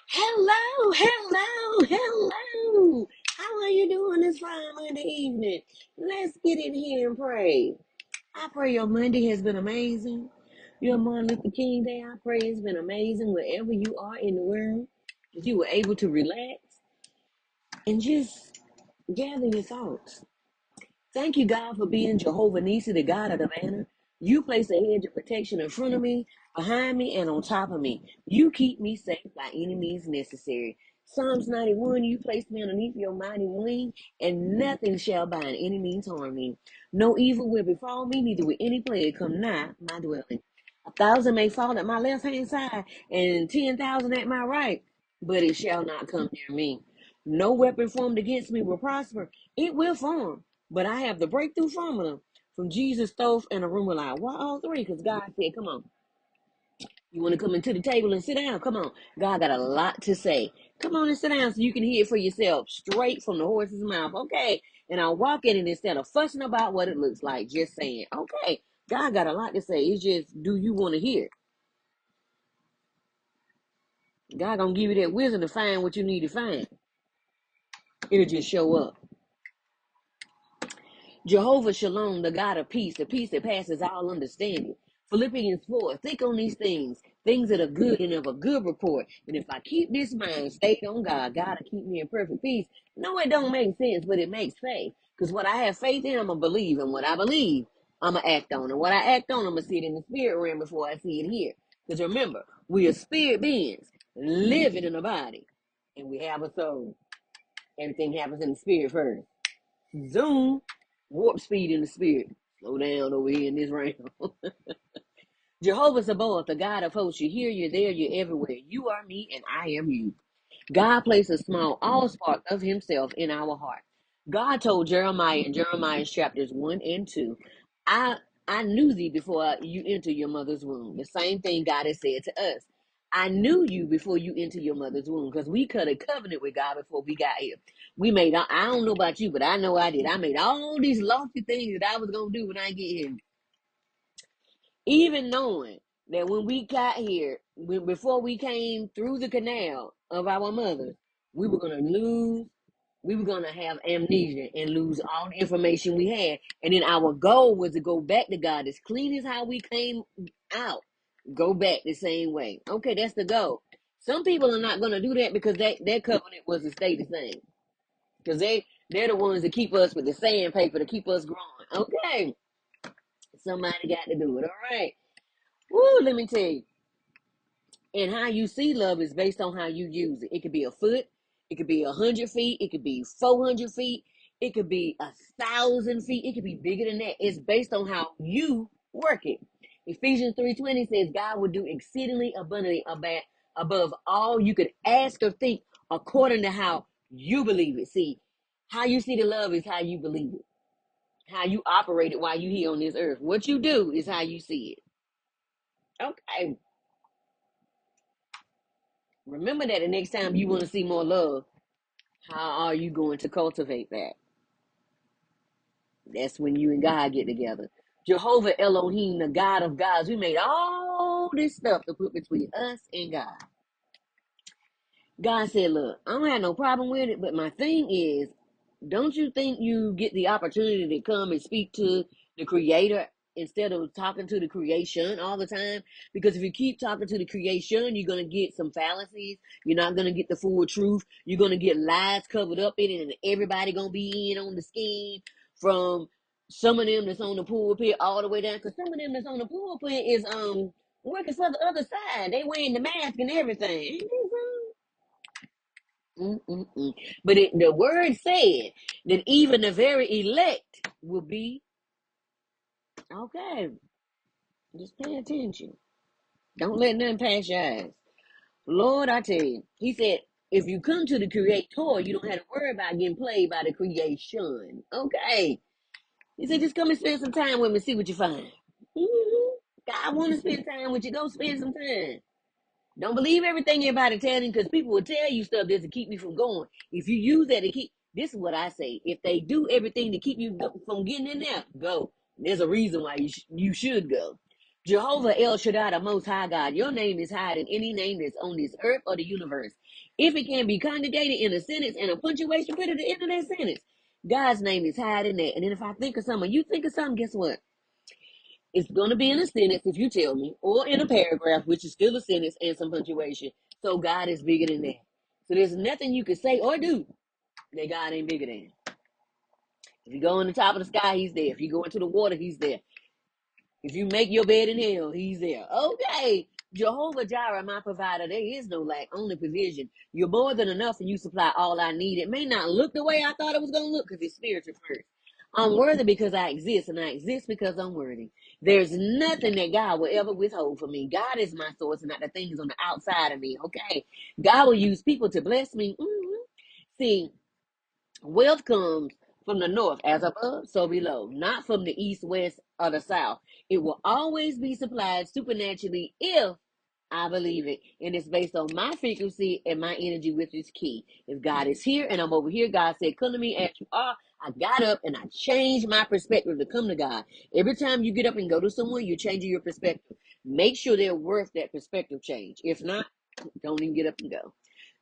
Hello, hello, hello. How are you doing this fine Monday evening? Let's get in here and pray. I pray your Monday has been amazing. Your Martin Luther King Day, I pray it's been amazing wherever you are in the world. That you were able to relax and just gather your thoughts. Thank you, God, for being Jehovah Nissi, the God of the manna. You place a hedge of protection in front of me, behind me, and on top of me. You keep me safe by any means necessary. Psalms 91, you place me underneath your mighty wing, and nothing shall by any means harm me. No evil will befall me, neither will any plague come nigh my dwelling. 1,000 may fall at my left hand side, and 10,000 at my right, but it shall not come near me. No weapon formed against me will prosper. It will form. But I have the breakthrough formula from Jesus, stove, and arugula. Why all three? Because God said, come on. You want to come into the table and sit down? Come on. God got a lot to say. Come on and sit down so you can hear it for yourself straight from the horse's mouth. Okay. And I'll walk in it instead of fussing about what it looks like. Just saying, okay, God got a lot to say. It's just, do you want to hear it? God gonna give you that wisdom to find what you need to find. It'll just show up. Jehovah Shalom, the God of peace, the peace that passes all understanding. Philippians 4, think on these things that are good and of a good report. And if I keep this mind stayed on God, God will keep me in perfect peace. No, it don't make sense, but it makes faith. Because what I have faith in, I'm going to believe. And what I believe, I'm going to act on. And what I act on, I'm going to see it in the spirit realm before I see it here. Because remember, we are spirit beings living in a body. And we have a soul. Everything happens in the spirit first. Zoom. Warp speed in the spirit. Slow down over here in this realm. Jehovah Sabaoth, the God of hosts, you're here, you're there, you're everywhere. You are me and I am you. God placed a small allspark of himself in our heart. God told Jeremiah in Jeremiah chapters 1 and 2, I knew thee before you entered your mother's womb. The same thing God has said to us. I knew you before you entered your mother's womb, because we cut a covenant with God before we got here. We made, I don't know about you, but I know I did. I made all these lofty things that I was going to do when I get here. Even knowing that when we got here, before we came through the canal of our mothers, we were going to lose, we were going to have amnesia and lose all the information we had. And then our goal was to go back to God as clean as how we came out. Go back the same way. Okay, that's the goal. Some people are not going to do that because their covenant was to stay the same. Because they're the ones that keep us with the sandpaper to keep us growing. Okay, somebody got to do it. All right. Woo, let me tell you. And how you see love is based on how you use it. It could be a foot, it could be 100 feet, it could be 400 feet, it could be 1,000 feet, it could be bigger than that. It's based on how you work it. Ephesians 3:20 says God will do exceedingly abundantly above all you could ask or think according to how you believe it. See, how you see the love is how you believe it. How you operate it while you here on this earth. What you do is how you see it. Okay. Remember that the next time you want to see more love, how are you going to cultivate that? That's when you and God get together. Jehovah Elohim, the God of gods. We made all this stuff to put between us and God. God said, look, I don't have no problem with it, but my thing is, don't you think you get the opportunity to come and speak to the creator instead of talking to the creation all the time? Because if you keep talking to the creation, you're going to get some fallacies. You're not going to get the full truth. You're going to get lies covered up in it, and everybody going to be in on the scheme, from some of them that's on the pulpit all the way down. Because some of them that's on the pulpit is working for the other side. They wearing the mask and everything. Mm-mm-mm. But the word said that even the very elect will be okay. Just pay attention. Don't let nothing pass your eyes. Lord, I tell you, he said, if you come to the creator, you don't have to worry about getting played by the creation. Okay. He said, just come and spend some time with me, see what you find. God want to spend time with you. Go spend some time. Don't believe everything everybody telling you, because people will tell you stuff just to keep you from going. If you use that to keep, this is what I say. If they do everything to keep you from getting in there, go. There's a reason why you should go. Jehovah El Shaddai, the Most High God. Your name is higher than any name that's on this earth or the universe. If it can be conjugated in a sentence and a punctuation put at the end of that sentence, God's name is higher than that. And then if I think of something, you think of something, guess what? It's going to be in a sentence if you tell me, or in a paragraph, which is still a sentence and some punctuation. So God is bigger than that. So there's nothing you can say or do that God ain't bigger than. If you go on the top of the sky, he's there. If you go into the water, he's there. If you make your bed in hell, he's there. Okay. Jehovah Jireh, my provider, there is no lack, only provision. You're more than enough and you supply all I need. It may not look the way I thought it was going to look because it's spiritual first. I'm worthy because I exist, and I exist because I'm worthy. There's nothing that God will ever withhold from me. God is my source, and not the things on the outside of me. Okay. God will use people to bless me. See, wealth comes from the north, as above, so below, not from the east, west, or the south. It will always be supplied supernaturally if I believe it. And it's based on my frequency and my energy, which is key. If God is here and I'm over here, God said, come to me as you are. I got up and I changed my perspective to come to God. Every time you get up and go to someone, you're changing your perspective. Make sure they're worth that perspective change. If not, don't even get up and go.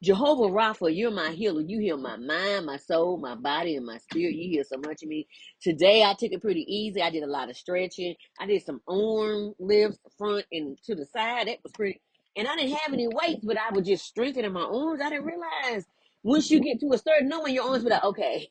Jehovah Rapha, you're my healer. You heal my mind, my soul, my body, and my spirit. You heal so much of me. Today, I took it pretty easy. I did a lot of stretching. I did some arm lifts, front and to the side. That was pretty. And I didn't have any weights, but I was just strengthening my arms. I didn't realize once you get to a certain number, your arms be like, okay.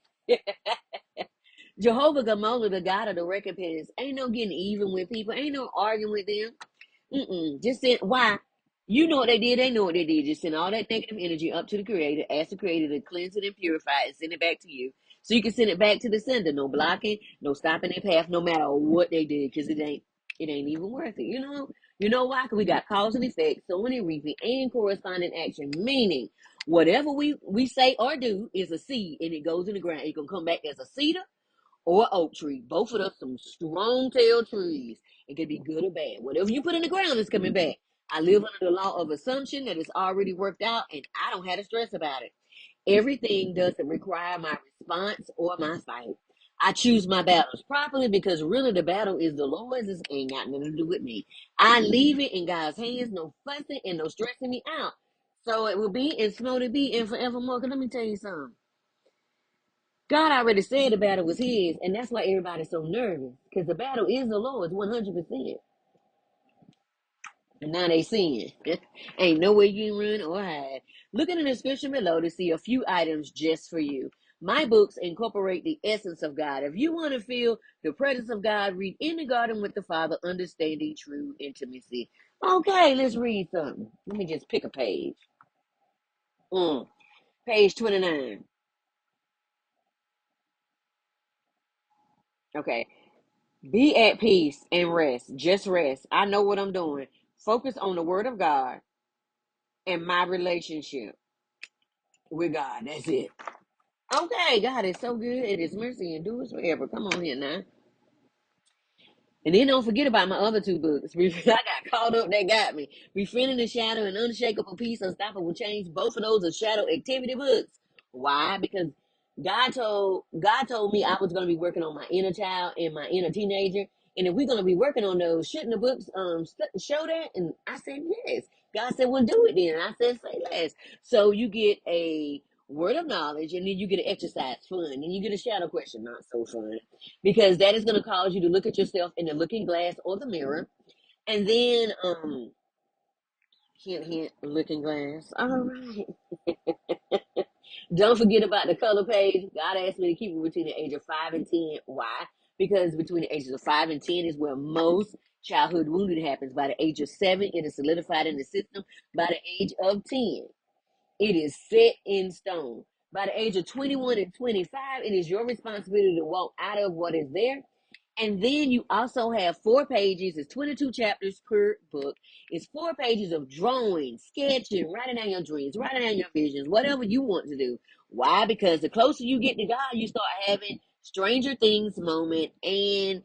Jehovah Gamola, the God of the recompense. Ain't no getting even with people. Ain't no arguing with them. Just send why? You know what they did, they know what they did. Just send all that negative energy up to the creator, ask the creator to cleanse it and purify it and send it back to you. So you can send it back to the sender. No blocking, no stopping their path, no matter what they did, because it ain't even worth it. You know why? Because we got cause and effect, sowing and reaping, and corresponding action. Meaning, whatever we say or do is a seed and it goes in the ground. It can come back as a cedar or oak tree. Both of them some strong tail trees. It can be good or bad. Whatever you put in the ground is coming back. I live under the law of assumption that it's already worked out and I don't have to stress about it. Everything doesn't require my response or my fight. I choose my battles properly because really the battle is the Lord's. It ain't got nothing to do with me. I leave it in God's hands, no fussing and no stressing me out. So it will be and so to be and forevermore. 'Cause let me tell you something. God already said the battle was his, and that's why everybody's so nervous. Because the battle is the Lord's 100%. And now they seeing. Ain't no way you can run or hide. Look in the description below to see a few items just for you. My books incorporate the essence of God. If you want to feel the presence of God, read In the Garden with the Father, Understanding True Intimacy. Okay, let's read something. Let me just pick a page. Page 29. Okay. Be at peace and rest. Just rest. I know what I'm doing. Focus on the word of God and my relationship with God. That's it. Okay, God is so good. It is mercy endures forever. Come on here now. And then don't forget about my other two books. I got caught up, that got me. Befriending the Shadow and Unshakable Peace, Unstoppable Change. Both of those are shadow activity books. Why? Because God told me I was going to be working on my inner child and my inner teenager. And if we're going to be working on those, shouldn't the books show that? And I said, yes. God said, well, do it then. And I said, say less. So you get a word of knowledge, and then you get an exercise fun, and you get a shadow question, not so fun, because that is going to cause you to look at yourself in the looking glass or the mirror, and then hint hint looking glass. All right. Don't forget about the color page. God asked me to keep it between the age of 5 and 10. Why? Because between the ages of 5 and 10 is where most childhood wounding happens. By the age of 7, it is solidified in the system. By the age of 10, it is set in stone. By the age of 21 and 25, it is your responsibility to walk out of what is there. And then you also have 4 pages. It's 22 chapters per book. It's 4 pages of drawing, sketching, writing down your dreams, writing down your visions, whatever you want to do. Why? Because the closer you get to God, you start having Stranger Things moments and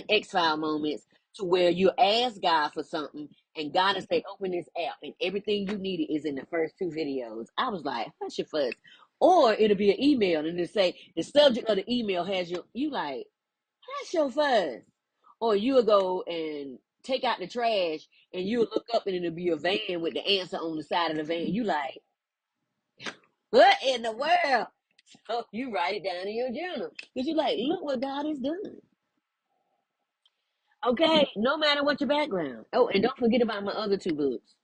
X-File moments to where you ask God for something and God will say, open this app, and everything you needed is in the first 2 videos. I was like, hush your fuss. Or it'll be an email and it'll say the subject of the email has you like, hush your fuss. Or you will go and take out the trash, and you'll look up and it'll be a van with the answer on the side of the van. You like, what in the world? So you write it down in your journal. Because you like, look what God has done. Okay, no matter what your background. Oh, and don't forget about my other two books.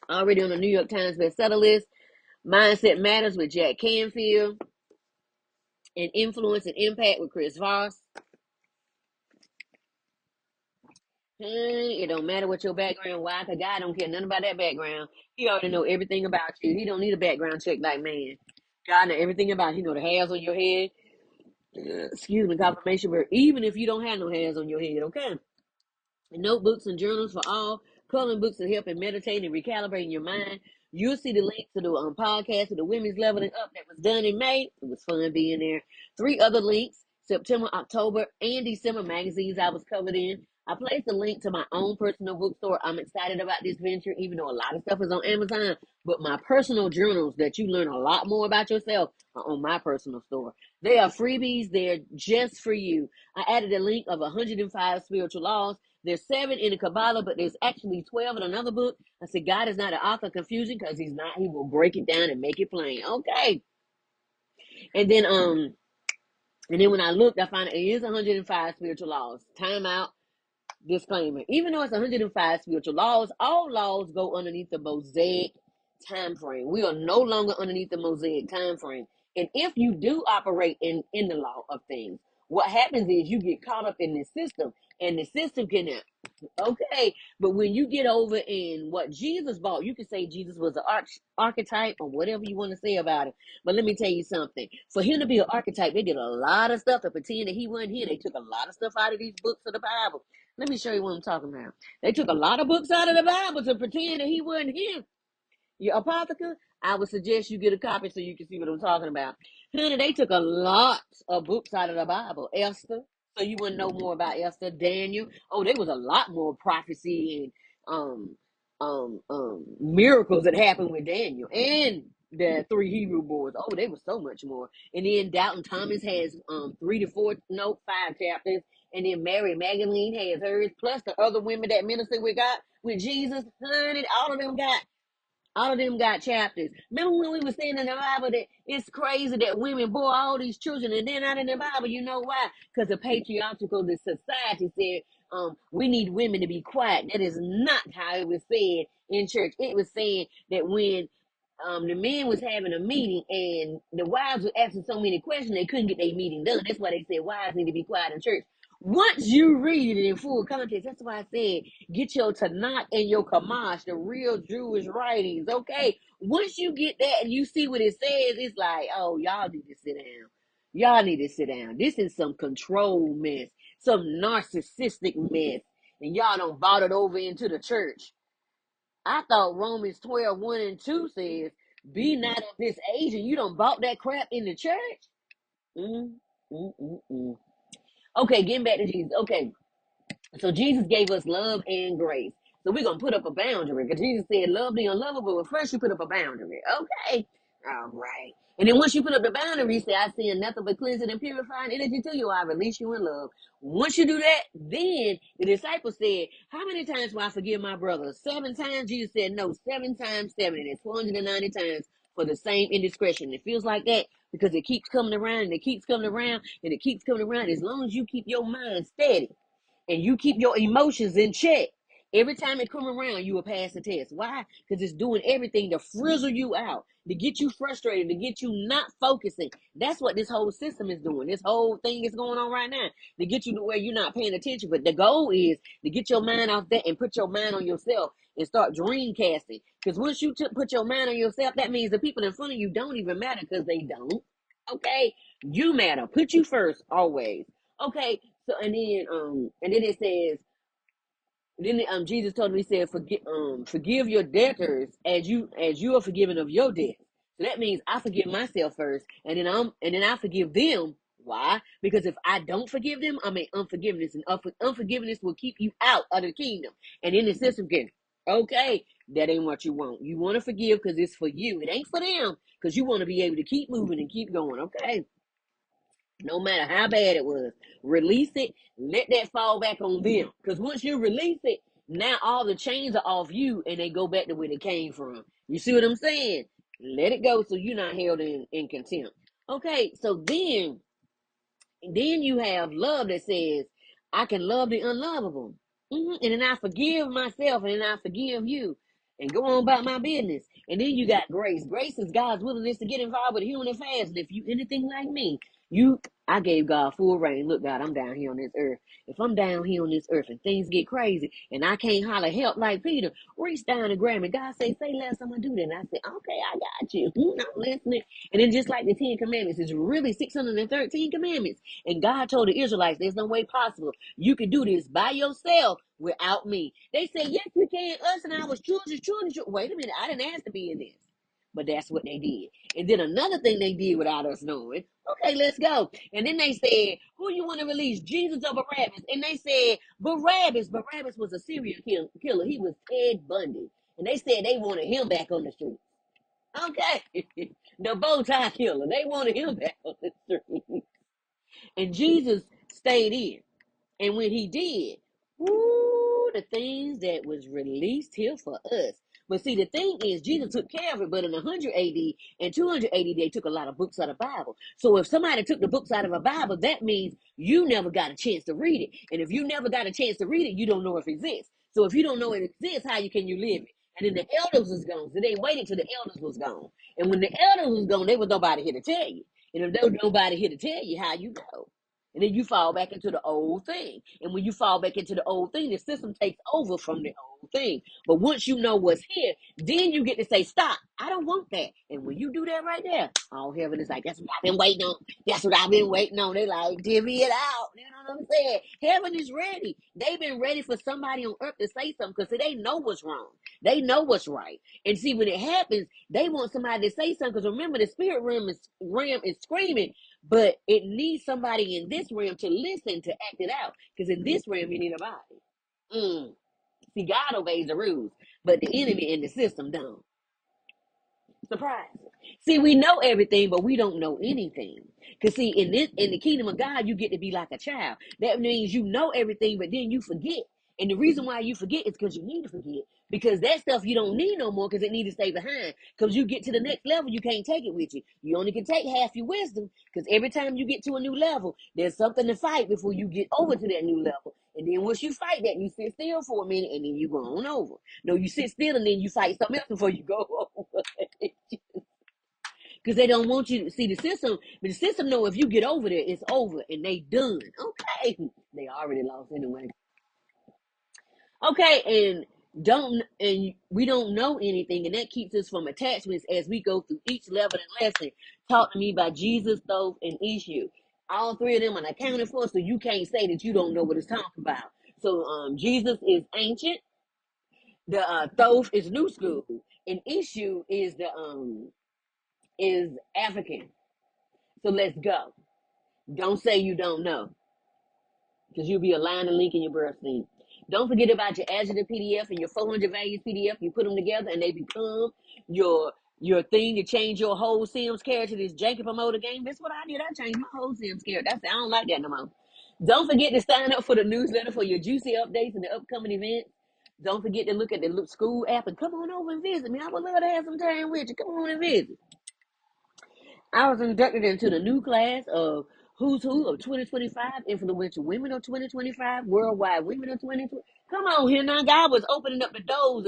Already on the New York Times bestseller list. Mindset Matters with Jack Canfield. And Influence and Impact with Chris Voss. It don't matter what your background. Why? Because God don't care nothing about that background. He already know everything about you. He don't need a background check like man. God know everything about you. He know the hairs on your head. Excuse me, confirmation. But even if you don't have no hairs on your head, okay? Notebooks and journals for all, coloring books to help in meditating and recalibrating your mind. You'll see the link to the podcast of the Women's Leveling Up that was done in May. It was fun being there. 3 other links, September, October, and December magazines I was covered in. I placed a link to my own personal bookstore. I'm excited about this venture, even though a lot of stuff is on Amazon. But my personal journals that you learn a lot more about yourself are on my personal store. They are freebies. They're just for you. I added a link of 105 spiritual laws. There's 7 in the Kabbalah, but there's actually 12 in another book. I said, God is not an author of confusion because he's not. He will break it down and make it plain. Okay. And then when I looked, I found it is 105 spiritual laws. Time out. Disclaimer. Even though it's 105 spiritual laws, all laws go underneath the Mosaic time frame. We are no longer underneath the Mosaic time frame. And if you do operate in the law of things, what happens is you get caught up in this system, and the system can okay, but when you get over in what Jesus bought, you can say Jesus was an archetype or whatever you want to say about it. But let me tell you something. For him to be an archetype, they did a lot of stuff to pretend that he wasn't here. They took a lot of stuff out of these books of the Bible. Let me show you what I'm talking about. They took a lot of books out of the Bible to pretend that he wasn't here. Your apothecary, I would suggest you get a copy so you can see what I'm talking about. Honey, they took a lot of books out of the Bible. Esther, so you wouldn't know more about Esther. Daniel, oh, there was a lot more prophecy and miracles that happened with Daniel and the 3 Hebrew boys. Oh, there was so much more. And then Doubting Thomas has 3 to 4, no, 5 chapters. And then Mary Magdalene has hers, plus the other women that ministered with God, with Jesus. Honey, all of them got chapters. Remember when we were saying in the Bible that it's crazy that women bore all these children and they're not in the Bible? You know why? Because the patriarchal the society said we need women to be quiet. That is not how it was said in church. It was saying that when the men was having a meeting and the wives were asking so many questions, they couldn't get their meeting done. That's why they said wives need to be quiet in church. Once you read it in full context, that's why I said get your Tanakh and your Kamash, the real Jewish writings. Okay, once you get that and you see what it says, it's like, oh, y'all need to sit down. Y'all need to sit down. This is some control mess, some narcissistic mess, and y'all don't bought it over into the church. I thought Romans 12, 1 and 2 says, be not of this age, and you don't bought that crap in the church. Mm, mm, mm, mm. Okay, getting back to Jesus. Okay, so Jesus gave us love and grace. So we're going to put up a boundary because Jesus said, love the unlovable. But first, you put up a boundary. Okay. All right. And then once you put up the boundary, you say, I send nothing but cleansing and purifying energy to you. I release you in love. Once you do that, then the disciples said, how many times will I forgive my brother? 7 times? Jesus said, no, 7 times 7. And it's 490 times for the same indiscretion. It feels like that because it keeps coming around and it keeps coming around and it keeps coming around. As long as you keep your mind steady and you keep your emotions in check, every time it come around, you will pass the test. Why? Because it's doing everything to frizzle you out, to get you frustrated, to get you not focusing. That's what this whole system is doing. This whole thing is going on right now to get you to where you're not paying attention. But the goal is to get your mind off that and put your mind on yourself and start dream casting. Because once you put your mind on yourself, that means the people in front of you don't even matter because they don't. Okay? You matter. Put you first always. Okay, so and then it says, then Jesus told me, he said, forgive your debtors as you are forgiven of your debts. So that means I forgive myself first, and then I forgive them. Why? Because if I don't forgive them, I'm in unforgiveness, and unforgiveness will keep you out of the kingdom. And then the system can, okay, that ain't what you want. You want to forgive because it's for you. It ain't for them because you want to be able to keep moving and keep going. Okay. No matter how bad it was, release it. Let that fall back on them. Because once you release it, now all the chains are off you and they go back to where they came from. You see what I'm saying? Let it go so you're not held in contempt. Okay, so then you have love that says, I can love the unlovable. And then I forgive myself and then I forgive you and go on about my business. And then you got grace. Grace is God's willingness to get involved with human affairs. And if you anything like me, I gave God full reign. Look, God, I'm down here on this earth. If I'm down here on this earth and things get crazy and I can't holler help like Peter, reach down and grab me. God say less, I'm gonna do that. And I say, okay, I got you. I'm listening. And then just like the 10 Commandments, it's really 613 commandments. And God told the Israelites, there's no way possible you can do this by yourself without me. They said, yes, we can. Us and our children. Wait a minute, I didn't ask to be in this. But that's what they did. And then another thing they did without us knowing, okay, let's go. And then they said, who you want to release, Jesus or Barabbas? And they said, Barabbas. Barabbas was a serial killer. He was Ted Bundy. And they said they wanted him back on the street. Okay. The bow tie killer. They wanted him back on the street. And Jesus stayed in. And when he did, woo, the things that was released here for us. But see, the thing is, Jesus took care of it, but in 100 AD and 200 AD, they took a lot of books out of the Bible. So if somebody took the books out of a Bible, that means you never got a chance to read it. And if you never got a chance to read it, you don't know if it exists. So if you don't know it exists, how can you live it? And then the elders was gone. So they waited till the elders was gone. And when the elders was gone, there was nobody here to tell you. And if there was nobody here to tell you, how you go? And then you fall back into the old thing. And when you fall back into the old thing, the system takes over from the old thing. But once you know what's here, then you get to say, stop. I don't want that. And when you do that right there, all heaven is like, that's what I've been waiting on. That's what I've been waiting on. They like, divvy it out. You know what I'm saying? Heaven is ready. They've been ready for somebody on earth to say something because they know what's wrong. They know what's right. And see, when it happens, they want somebody to say something because remember, the spirit realm is screaming. But it needs somebody in this realm to listen, to act it out. Because in this realm, you need a body. See, God obeys the rules, but the enemy and the system don't. Surprise. See, we know everything, but we don't know anything. Because see, in the kingdom of God, you get to be like a child. That means you know everything, but then you forget. And the reason why you forget is because you need to forget. Because that stuff you don't need no more because it need to stay behind. Because you get to the next level, you can't take it with you. You only can take half your wisdom. Because every time you get to a new level, there's something to fight before you get over to that new level. And then once you fight that, you sit still for a minute and then you go on over. No, you sit still and then you fight something else before you go over. Because they don't want you to see the system, but the system know if you get over there, it's over and they done. Okay, they already lost anyway. Okay, and we don't know anything, and that keeps us from attachments as we go through each level and lesson. Taught to me by Jesus, Thoth, and Issue. All three of them are accounted for, so you can't say that you don't know what it's talking about. So Jesus is ancient, the Thoth is new school, and Issue is African. So let's go. Don't say you don't know, because you'll be a line and link in your birth thing. Don't forget about your Adjective PDF and your 400 values PDF. You put them together and they become your thing to change your whole Sims character, this janky promoter game. That's what I did. I changed my whole Sims character. I don't like that no more. Don't forget to sign up for the newsletter for your juicy updates and the upcoming events. Don't forget to look at the school app and come on over and visit me. I would love to have some time with you. Come on and visit. I was inducted into the new class of Who's Who of 2025, Influential Women of 2025, Worldwide Women of 2020. Come on here now. God was opening up the doors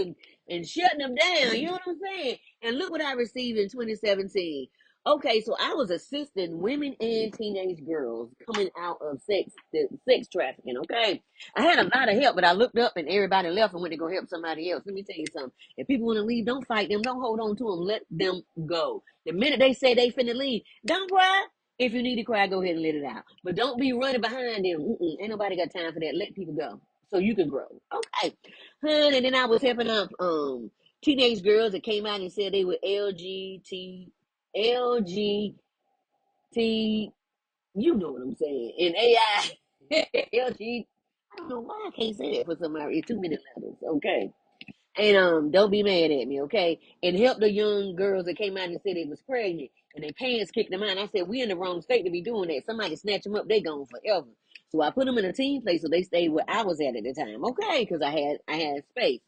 and shutting them down. You know what I'm saying? And look what I received in 2017. Okay, so I was assisting women and teenage girls coming out of sex trafficking, okay? I had a lot of help, but I looked up and everybody left and went to go help somebody else. Let me tell you something. If people want to leave, don't fight them. Don't hold on to them. Let them go. The minute they say they finna leave, don't cry. If you need to cry, go ahead and let it out. But don't be running behind them. Ain't nobody got time for that. Let people go so you can grow. Okay. And then I was helping up teenage girls that came out and said they were LGT, you know what I'm saying, and AI, LG. I don't know why I can't say that for somebody. It's too many letters. Okay. And don't be mad at me, okay? And help the young girls that came out and said they was pregnant and their parents kicked them out. I said, we in the wrong state to be doing that. Somebody snatch them up, they gone forever. So I put them in a teen place so they stayed where I was at the time, okay? Because I had space.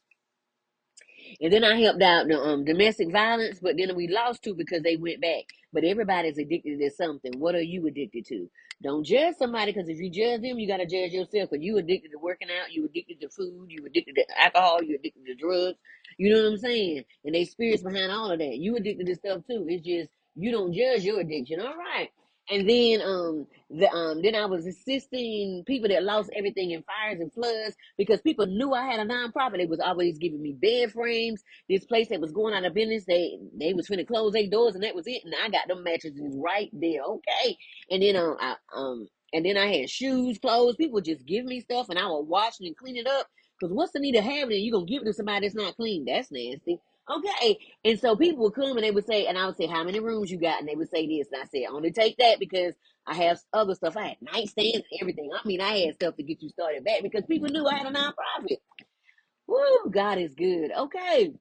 And then I helped out the domestic violence, but then we lost two because they went back. But everybody's addicted to something. What are you addicted to? Don't judge somebody, because if you judge them, you got to judge yourself. Because you addicted to working out, you addicted to food, you addicted to alcohol, you addicted to drugs. You know what I'm saying? And they spirits behind all of that. You addicted to stuff too. It's just you don't judge your addiction. All right. And then I was assisting people that lost everything in fires and floods because people knew I had a nonprofit. They was always giving me bed frames. This place that was going out of business, they was finna close their doors, and that was it. And I got them mattresses right there, okay. And then and then I had shoes, clothes. People would just give me stuff, and I would wash it and clean it up. Cause what's the need of having it? You gonna give it to somebody that's not clean? That's nasty. Okay. And so people would come and they would say, and I would say, how many rooms you got? And they would say this. And I said, only take that because I have other stuff. I had nightstands and everything. I mean, I had stuff to get you started back because people knew I had a nonprofit. Woo, God is good. Okay.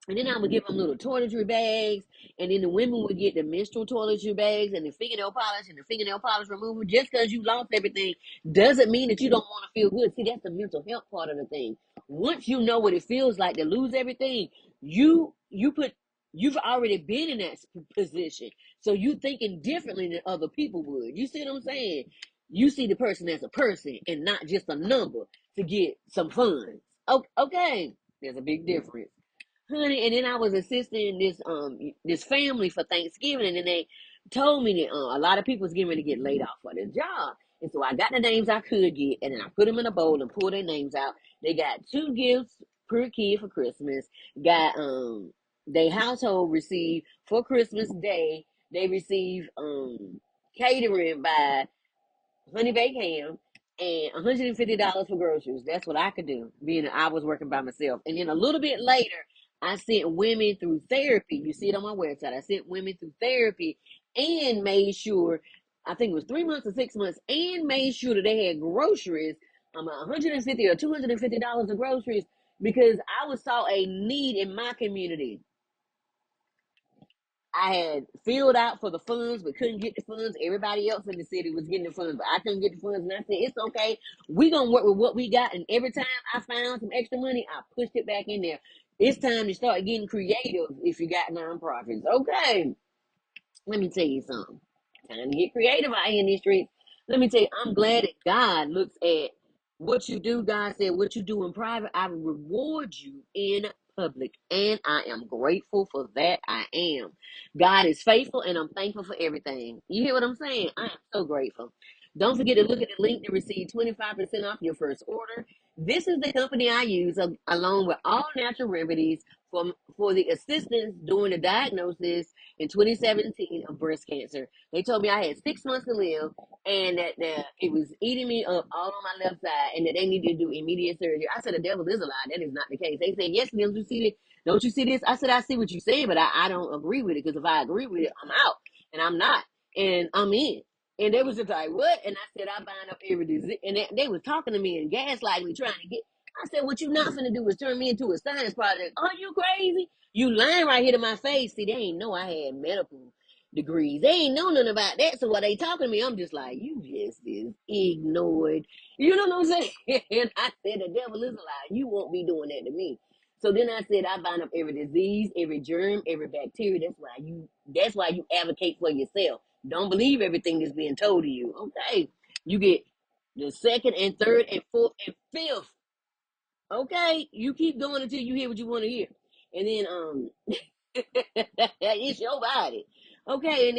And then I would give them little toiletry bags. And then the women would get the menstrual toiletry bags and the fingernail polish and the fingernail polish remover. Just because you lost everything doesn't mean that you don't want to feel good. See, that's the mental health part of the thing. Once you know what it feels like to lose everything, you've already been in that position. So you thinking differently than other people would. You see what I'm saying? You see the person as a person and not just a number to get some funds. Okay. There's a big difference, honey. And then I was assisting this family for Thanksgiving, and then they told me that a lot of people was getting ready to get laid off for their job. And so I got the names I could get, and then I put them in a bowl and pulled their names out. They got 2 gifts per kid for Christmas. Got their household received for Christmas Day. They received catering by honey baked ham, and $150 for groceries. That's what I could do, being that I was working by myself. And then a little bit later, I sent women through therapy. You see it on my website. I sent women through therapy and made sure, I think it was 3 months or 6 months, and made sure that they had groceries, 150 or $250 of groceries, because I saw a need in my community. I had filled out for the funds, but couldn't get the funds. Everybody else in the city was getting the funds, but I couldn't get the funds. And I said, it's okay. We're going to work with what we got. And every time I found some extra money, I pushed it back in there. It's time to start getting creative if you got nonprofits. Okay. Let me tell you something. Time to get creative out here in these streets. Let me tell you, I'm glad that God looks at what you do. God said, what you do in private, I will reward you in public. And I am grateful for that. I am. God is faithful, and I'm thankful for everything. You hear what I'm saying? I am so grateful. Don't forget to look at the link to receive 25% off your first order. This is the company I use, along with all natural remedies for the assistance during the diagnosis in 2017 of breast cancer. They told me I had 6 months to live, and that it was eating me up all on my left side, and that they needed to do immediate surgery. I said, the devil is a lie. That is not the case. They said, yes, don't you see this? Don't you see this? I said, I see what you're saying, but I don't agree with it, because if I agree with it, I'm out, and I'm not, and I'm in. And they was just like, what? And I said, I bind up every disease. And they was talking to me and gaslighting me, trying to get. I said, what you not finna do is turn me into a science project. Are you crazy? You lying right here to my face. See, they ain't know I had medical degrees. They ain't know nothing about that. So while they talking to me, I'm just like, you just is ignored. You know what I'm saying? And I said, the devil is a lie. You won't be doing that to me. So then I said, I bind up every disease, every germ, every bacteria. That's why you advocate for yourself. Don't believe everything that's being told to you. Okay. You get the second and third and fourth and fifth. Okay. You keep going until you hear what you want to hear. And then it's your body. Okay,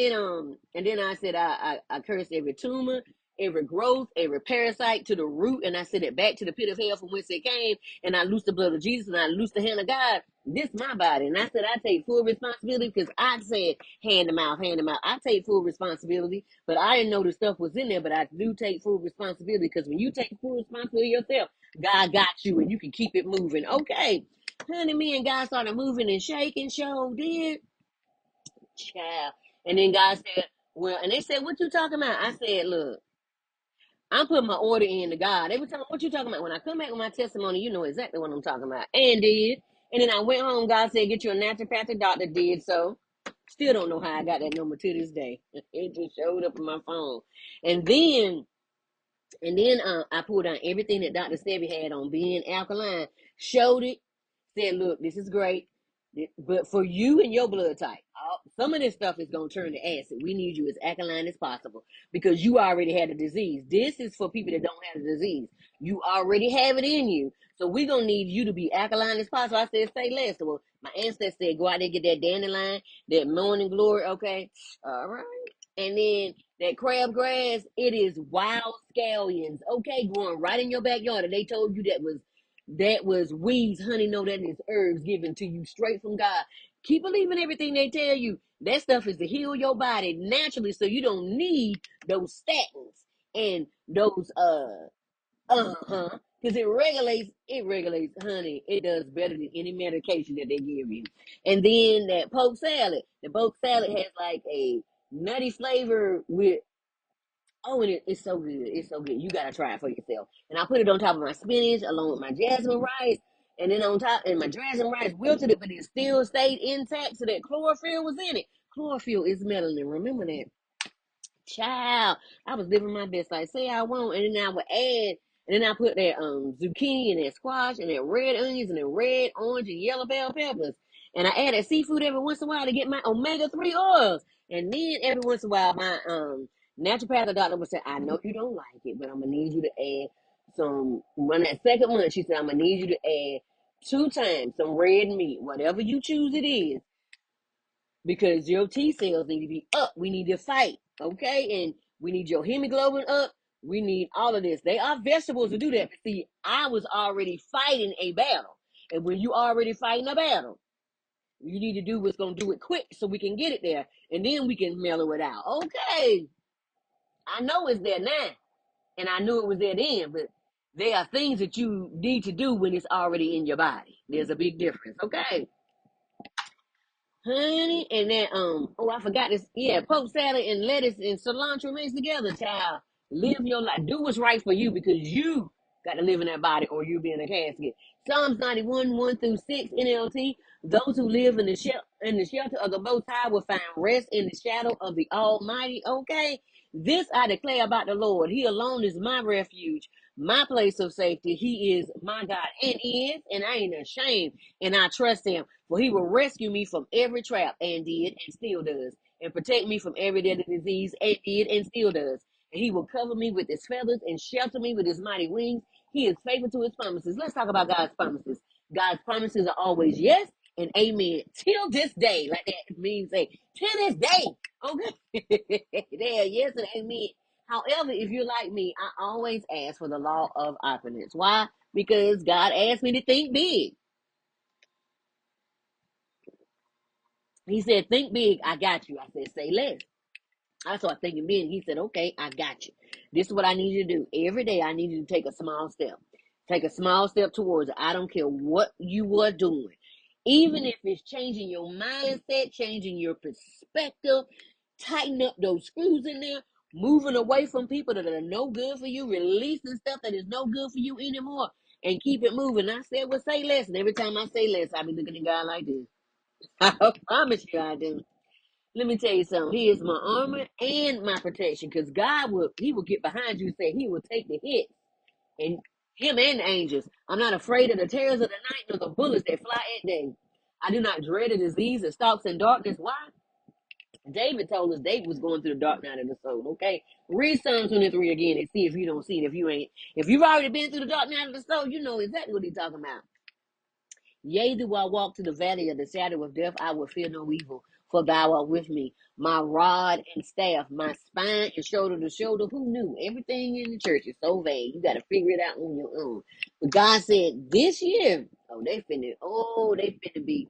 and then I said I cursed every tumor, every growth, every parasite to the root, and I sent it back to the pit of hell from whence it came, and I loosed the blood of Jesus, and I loosed the hand of God. This my body, and I said I take full responsibility, because I said hand to mouth, hand to mouth. I take full responsibility, but I didn't know the stuff was in there, but I do take full responsibility, because when you take full responsibility yourself, God got you, and you can keep it moving. Okay. Honey, me and God started moving and shaking, show did. Child. And then God said, well, and they said, what you talking about? I said, look, I'm putting my order in to God. Every time, what you talking about? When I come back with my testimony, you know exactly what I'm talking about. And did. And then I went home. God said, get you a naturopathic doctor. Did so. Still don't know how I got that number to this day. It just showed up on my phone. And then I pulled out everything that Dr. Stevie had on being alkaline, showed it, said, look, this is great. But for you and your blood type, some of this stuff is going to turn to acid. We need you as alkaline as possible because you already had a disease. This is for people that don't have a disease. You already have it in you. So we're going to need you to be alkaline as possible. I said, say less. Well, my ancestor said, go out there and get that dandelion, that morning glory. Okay. All right. And then that crabgrass, it is wild scallions, okay, growing right in your backyard. And they told you that was weeds, honey. No, that is herbs given to you straight from God. Keep believing everything they tell you. That stuff is to heal your body naturally, so you don't need those statins and those because it regulates, honey. It does better than any medication that they give you. And then that poke salad. The poke salad has like a nutty flavor with, and it's so good. It's so good. You gotta try it for yourself. And I put it on top of my spinach along with my jasmine rice. And then on top, and my jasmine rice wilted it, but it still stayed intact, so that chlorophyll was in it. Chlorophyll is melanin. Remember that. Child, I was living my best life. Say I won't, and then I would add, and then I put that zucchini and that squash and that red onions and that red, orange, and yellow bell peppers. And I added seafood every once in a while to get my omega-3 oils. And then every once in a while, my naturopathic doctor would say, I know you don't like it, but I'm gonna need you to add some. When that second month, she said, I'm gonna need you to add 2 times some red meat, whatever you choose it is, because your T cells need to be up. We need to fight, okay? And we need your hemoglobin up. We need all of this. They are vegetables to do that. But see, I was already fighting a battle. And when you already fighting a battle, you need to do what's going to do it quick so we can get it there. And then we can mellow it out. Okay, I know it's there now. And I knew it was there then. But there are things that you need to do when it's already in your body. There's a big difference, okay? Honey, and that I forgot this. Yeah, poke salad and lettuce and cilantro mixed together, child. Live your life. Do what's right for you because you got to live in that body or you'll be in a casket. Psalms 91, 1 through 6, NLT. Those who live in the shelter of the Most High will find rest in the shadow of the Almighty. Okay. This I declare about the Lord. He alone is my refuge, my place of safety. He is my God and is, and I ain't ashamed, and I trust him. For he will rescue me from every trap, and did, and still does, and protect me from every deadly disease, and did, and still does. And he will cover me with his feathers and shelter me with his mighty wings. He is faithful to his promises. Let's talk about God's promises. God's promises are always yes and amen. Till this day, like that means say, till this day. Okay. There, yes and amen. However, if you're like me, I always ask for the law of opulence. Why? Because God asked me to think big. He said, think big, I got you. I said, say less. I started thinking big. He said, okay, I got you. This is what I need you to do. Every day I need you to take a small step. Take a small step towards it. I don't care what you are doing. Even if it's changing your mindset, changing your perspective, tighten up those screws in there, moving away from people that are no good for you, releasing stuff that is no good for you anymore, and keep it moving. I said, well, say less. And every time I say less, I be looking at God like this. I promise you I do. Let me tell you something. He is my armor and my protection. Because He will get behind you and say he will take the hit. And him and the angels. I'm not afraid of the terrors of the night nor the bullets that fly at day. I do not dread a disease that stalks in darkness. Why? David told us David was going through the dark night of the soul. Okay? Read Psalm 23 again and see if you don't see it. If you've already been through the dark night of the soul, you know exactly what he's talking about. Yea, do I walk through the valley of the shadow of death, I will fear no evil, for thou art with me. My rod and staff, my spine and shoulder to shoulder. Who knew? Everything in the church is so vague. You got to figure it out on your own. But God said this year, they finna be,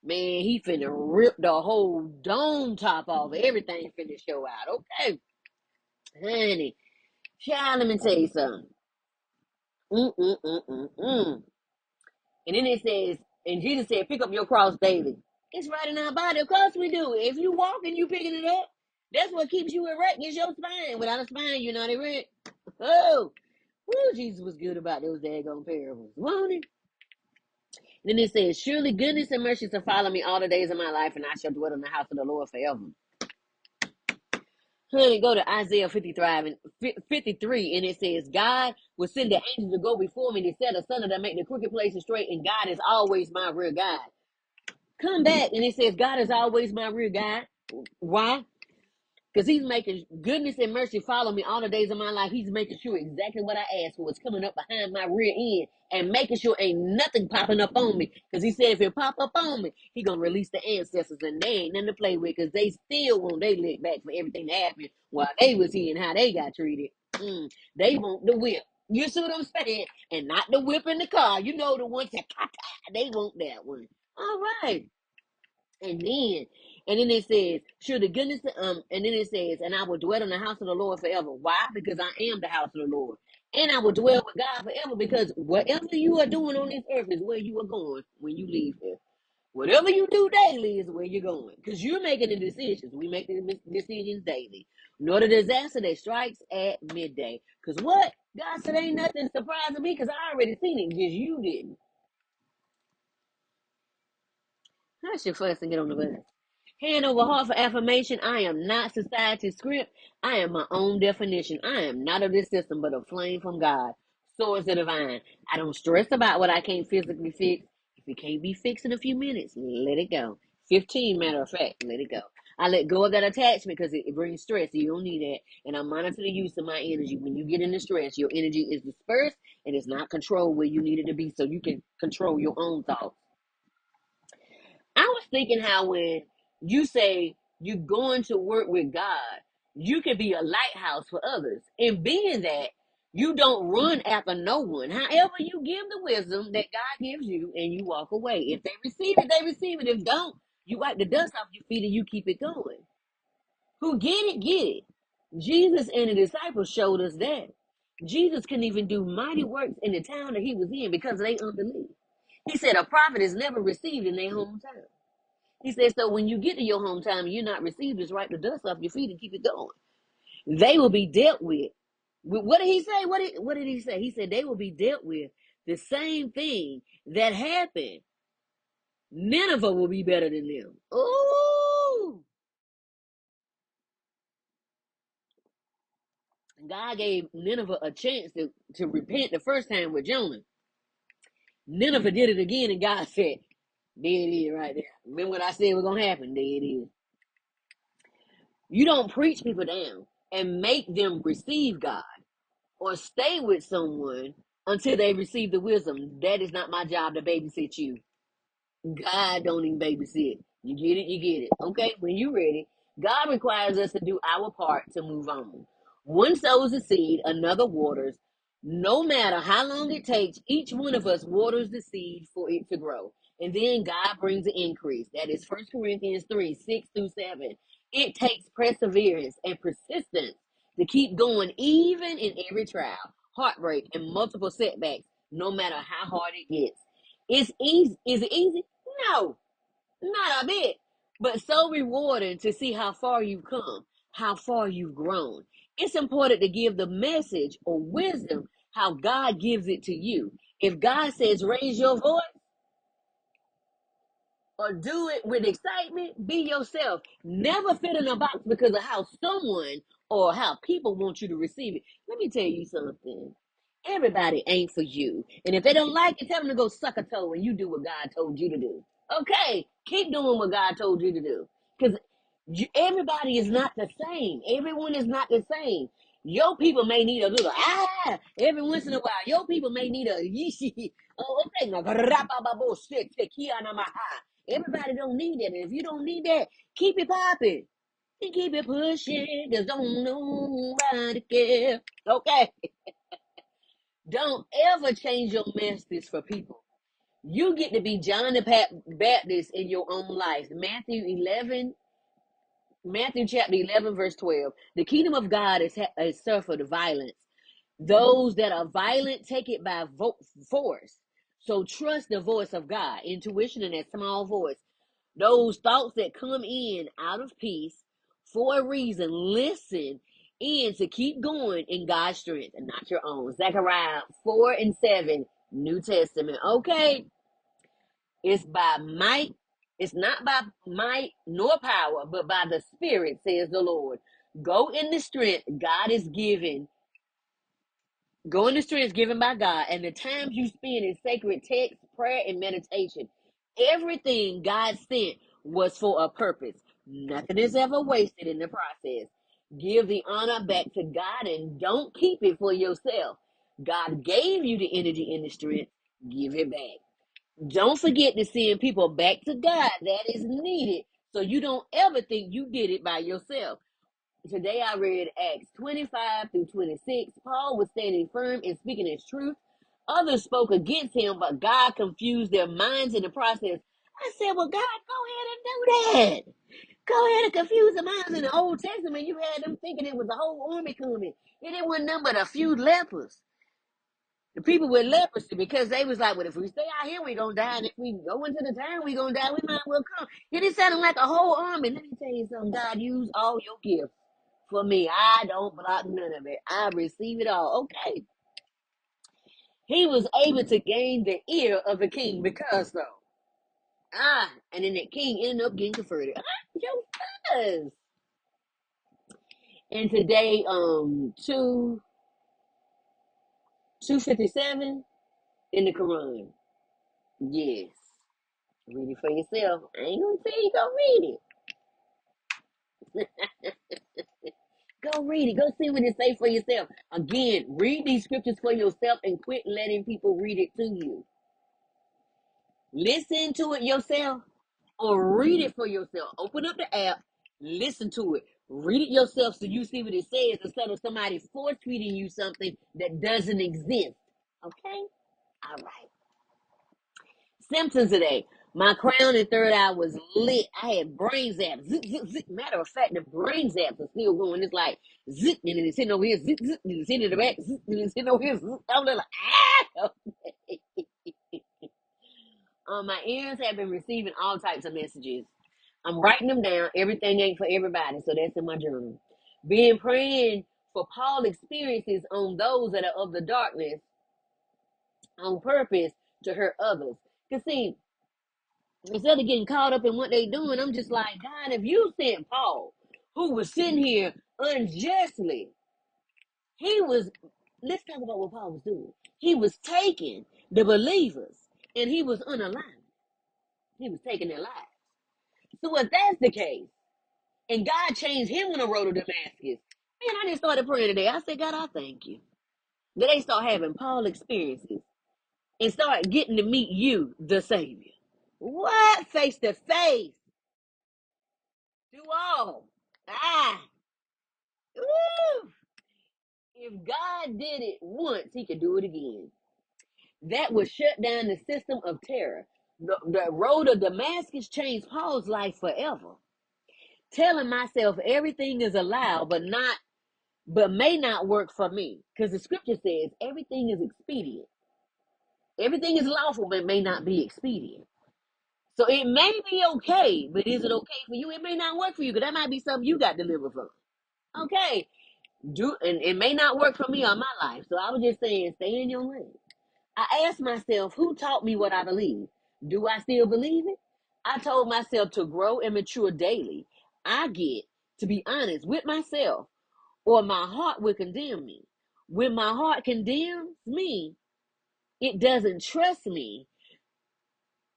man, he finna rip the whole dome top off. Everything finna show out. Okay, honey. Child, let me tell you something. Mm-mm-mm-mm-mm. And then it says, and Jesus said, pick up your cross daily. It's right in our body. Of course we do. If you walking, you picking it up. That's what keeps you erect is your spine. Without a spine, you're not erect. Oh, woo, Jesus was good about those daggone parables, wasn't he? Then it says, surely goodness and mercy shall follow me all the days of my life, and I shall dwell in the house of the Lord forever. Honey, go to Isaiah 53, and it says, God will send the angels to go before me to set asunder to make the crooked places straight, and God is always my rear guide. Come back, and it says, God is always my rear guide. Why? Because he's making goodness and mercy follow me all the days of my life. He's making sure exactly what I asked for is coming up behind my rear end and making sure ain't nothing popping up on me. Because he said if it pop up on me, he going to release the ancestors and they ain't nothing to play with because they still want they lick back for everything that happened while they was here and how they got treated. They want the whip. You see what I'm saying? And not the whip in the car. You know the ones that they want that one. All right. And then it says, sure the goodness, and then it says, and I will dwell in the house of the Lord forever. Why? Because I am the house of the Lord. And I will dwell with God forever because whatever you are doing on this earth is where you are going when you leave here. Whatever you do daily is where you're going. Because you're making the decisions. We make the decisions daily. Nor the disaster that strikes at midday. Because what? God said ain't nothing surprising me because I already seen it. Just you didn't. Hush your fuss and get on the bus. Hand over heart for affirmation. I am not society's script. I am my own definition. I am not of this system, but a flame from God. Source of divine. I don't stress about what I can't physically fix. If it can't be fixed in a few minutes, let it go. 15, matter of fact, let it go. I let go of that attachment because it brings stress. You don't need that. And I monitor the use of my energy. When you get into stress, your energy is dispersed and it's not controlled where you need it to be so you can control your own thoughts. I was thinking how when you say you're going to work with God, you can be a lighthouse for others. And being that, you don't run after no one. However, you give the wisdom that God gives you and you walk away. If they receive it, they receive it. If don't, you wipe the dust off your feet and you keep it going. Who get it, get it. Jesus and the disciples showed us that. Jesus couldn't even do mighty works in the town that he was in because of their unbelief. He said a prophet is never received in their hometown. He says, so when you get to your hometown and you're not received, just wipe the dust off your feet and keep it going. They will be dealt with. What did he say? What did he say? He said they will be dealt with the same thing that happened. Nineveh will be better than them. Ooh! God gave Nineveh a chance to repent the first time with Jonah. Nineveh did it again, and God said, there it is right there. Remember what I said was going to happen? There it is. You don't preach people down and make them receive God or stay with someone until they receive the wisdom. That is not my job to babysit you. God don't even babysit. You get it? You get it. Okay, when you're ready, God requires us to do our part to move on. One sows the seed, another waters. No matter how long it takes, each one of us waters the seed for it to grow. And then God brings the increase. That is 1 Corinthians 3, 6 through 7. It takes perseverance and persistence to keep going, even in every trial, heartbreak, and multiple setbacks, no matter how hard it gets. It's easy. Is it easy? No, not a bit. But so rewarding to see how far you've come, how far you've grown. It's important to give the message or wisdom how God gives it to you. If God says raise your voice, or do it with excitement, be yourself. Never fit in a box because of how someone or how people want you to receive it. Let me tell you something. Everybody ain't for you. And if they don't like it, tell them to go suck a toe and you do what God told you to do. Okay, keep doing what God told you to do. Because everybody is not the same. Everyone is not the same. Your people may need a little every once in a while. Your people may need a yeeshi. Oh, okay. Everybody don't need that. And if you don't need that, keep it popping. And keep it pushing. Because don't nobody care. Okay. Don't ever change your message for people. You get to be John the Baptist in your own life. Matthew chapter 11, verse 12. The kingdom of God is suffered violence. Those that are violent take it by force. So trust the voice of God, intuition, and that small voice. Those thoughts that come in out of peace, for a reason. Listen in to keep going in God's strength and not your own. Zechariah 4:7, New Testament. Okay, it's by might. It's not by might nor power, but by the Spirit, says the Lord. Go in the strength God is giving. Go in the strength given by God, and the times you spend in sacred text, prayer, and meditation. Everything God sent was for a purpose. Nothing is ever wasted in the process. Give the honor back to God and don't keep it for yourself. God gave you the energy and the strength. Give it back. Don't forget to send people back to God. That is needed. So you don't ever think you did it by yourself. Today I read Acts 25-26. Paul was standing firm and speaking his truth. Others spoke against him, but God confused their minds in the process. I said, well, God, go ahead and do that. Go ahead and confuse the minds. In the Old Testament, you had them thinking it was a whole army coming. And it wasn't nothing but a few lepers. The people with leprosy, because they was like, well, if we stay out here, we gonna die. And if we go into the town, we gonna die. We might as well come. And it sounded like a whole army. Let me tell you something. God used all your gifts for me. I don't block none of it. I receive it all. Okay. He was able to gain the ear of the king because so. And then the king ended up getting converted. Your fuzz. And today, 257 in the Quran. Yes. Read it for yourself. I ain't gonna tell you go read it. Go read it. Go see what it say for yourself. Again, read these scriptures for yourself and quit letting people read it to you. Listen to it yourself or read it for yourself. Open up the app, listen to it, read it yourself so you see what it says instead of somebody force feeding you something that doesn't exist. Okay? All right. Symptoms today. My crown and third eye was lit. I had brain zaps. Zip, zip, zip. Matter of fact, the brain zaps are still going. It's like zip, and then it's hitting over here, zip, zip, and it's hitting in the back, zip, and it's hitting over here, zip. I'm like, ah! My ears have been receiving all types of messages. I'm writing them down. Everything ain't for everybody, so that's in my journal. Being praying for Paul experiences on those that are of the darkness on purpose to hurt others. Because see, instead of getting caught up in what they doing, I'm just like, God, if you sent Paul, who was sitting here unjustly, let's talk about what Paul was doing. He was taking the believers and he was unaligned. He was taking their lives. So if that's the case, and God changed him on the road to Damascus, man, I just started praying today. I said, God, I thank you. That they start having Paul experiences and start getting to meet you, the Savior. What? Face to face. Do all. Ah. Woo. If God did it once, he could do it again. That would shut down the system of terror. The road of Damascus changed Paul's life forever. Telling myself everything is allowed, but may not work for me. Because the scripture says everything is expedient. Everything is lawful, but may not be expedient. So it may be okay, but is it okay for you? It may not work for you, because that might be something you got delivered from. Okay. And it may not work for me on my life. So I was just saying, stay in your lane. I asked myself, who taught me what I believe? Do I still believe it? I told myself to grow and mature daily. I get to be honest with myself, or my heart will condemn me. When my heart condemns me, it doesn't trust me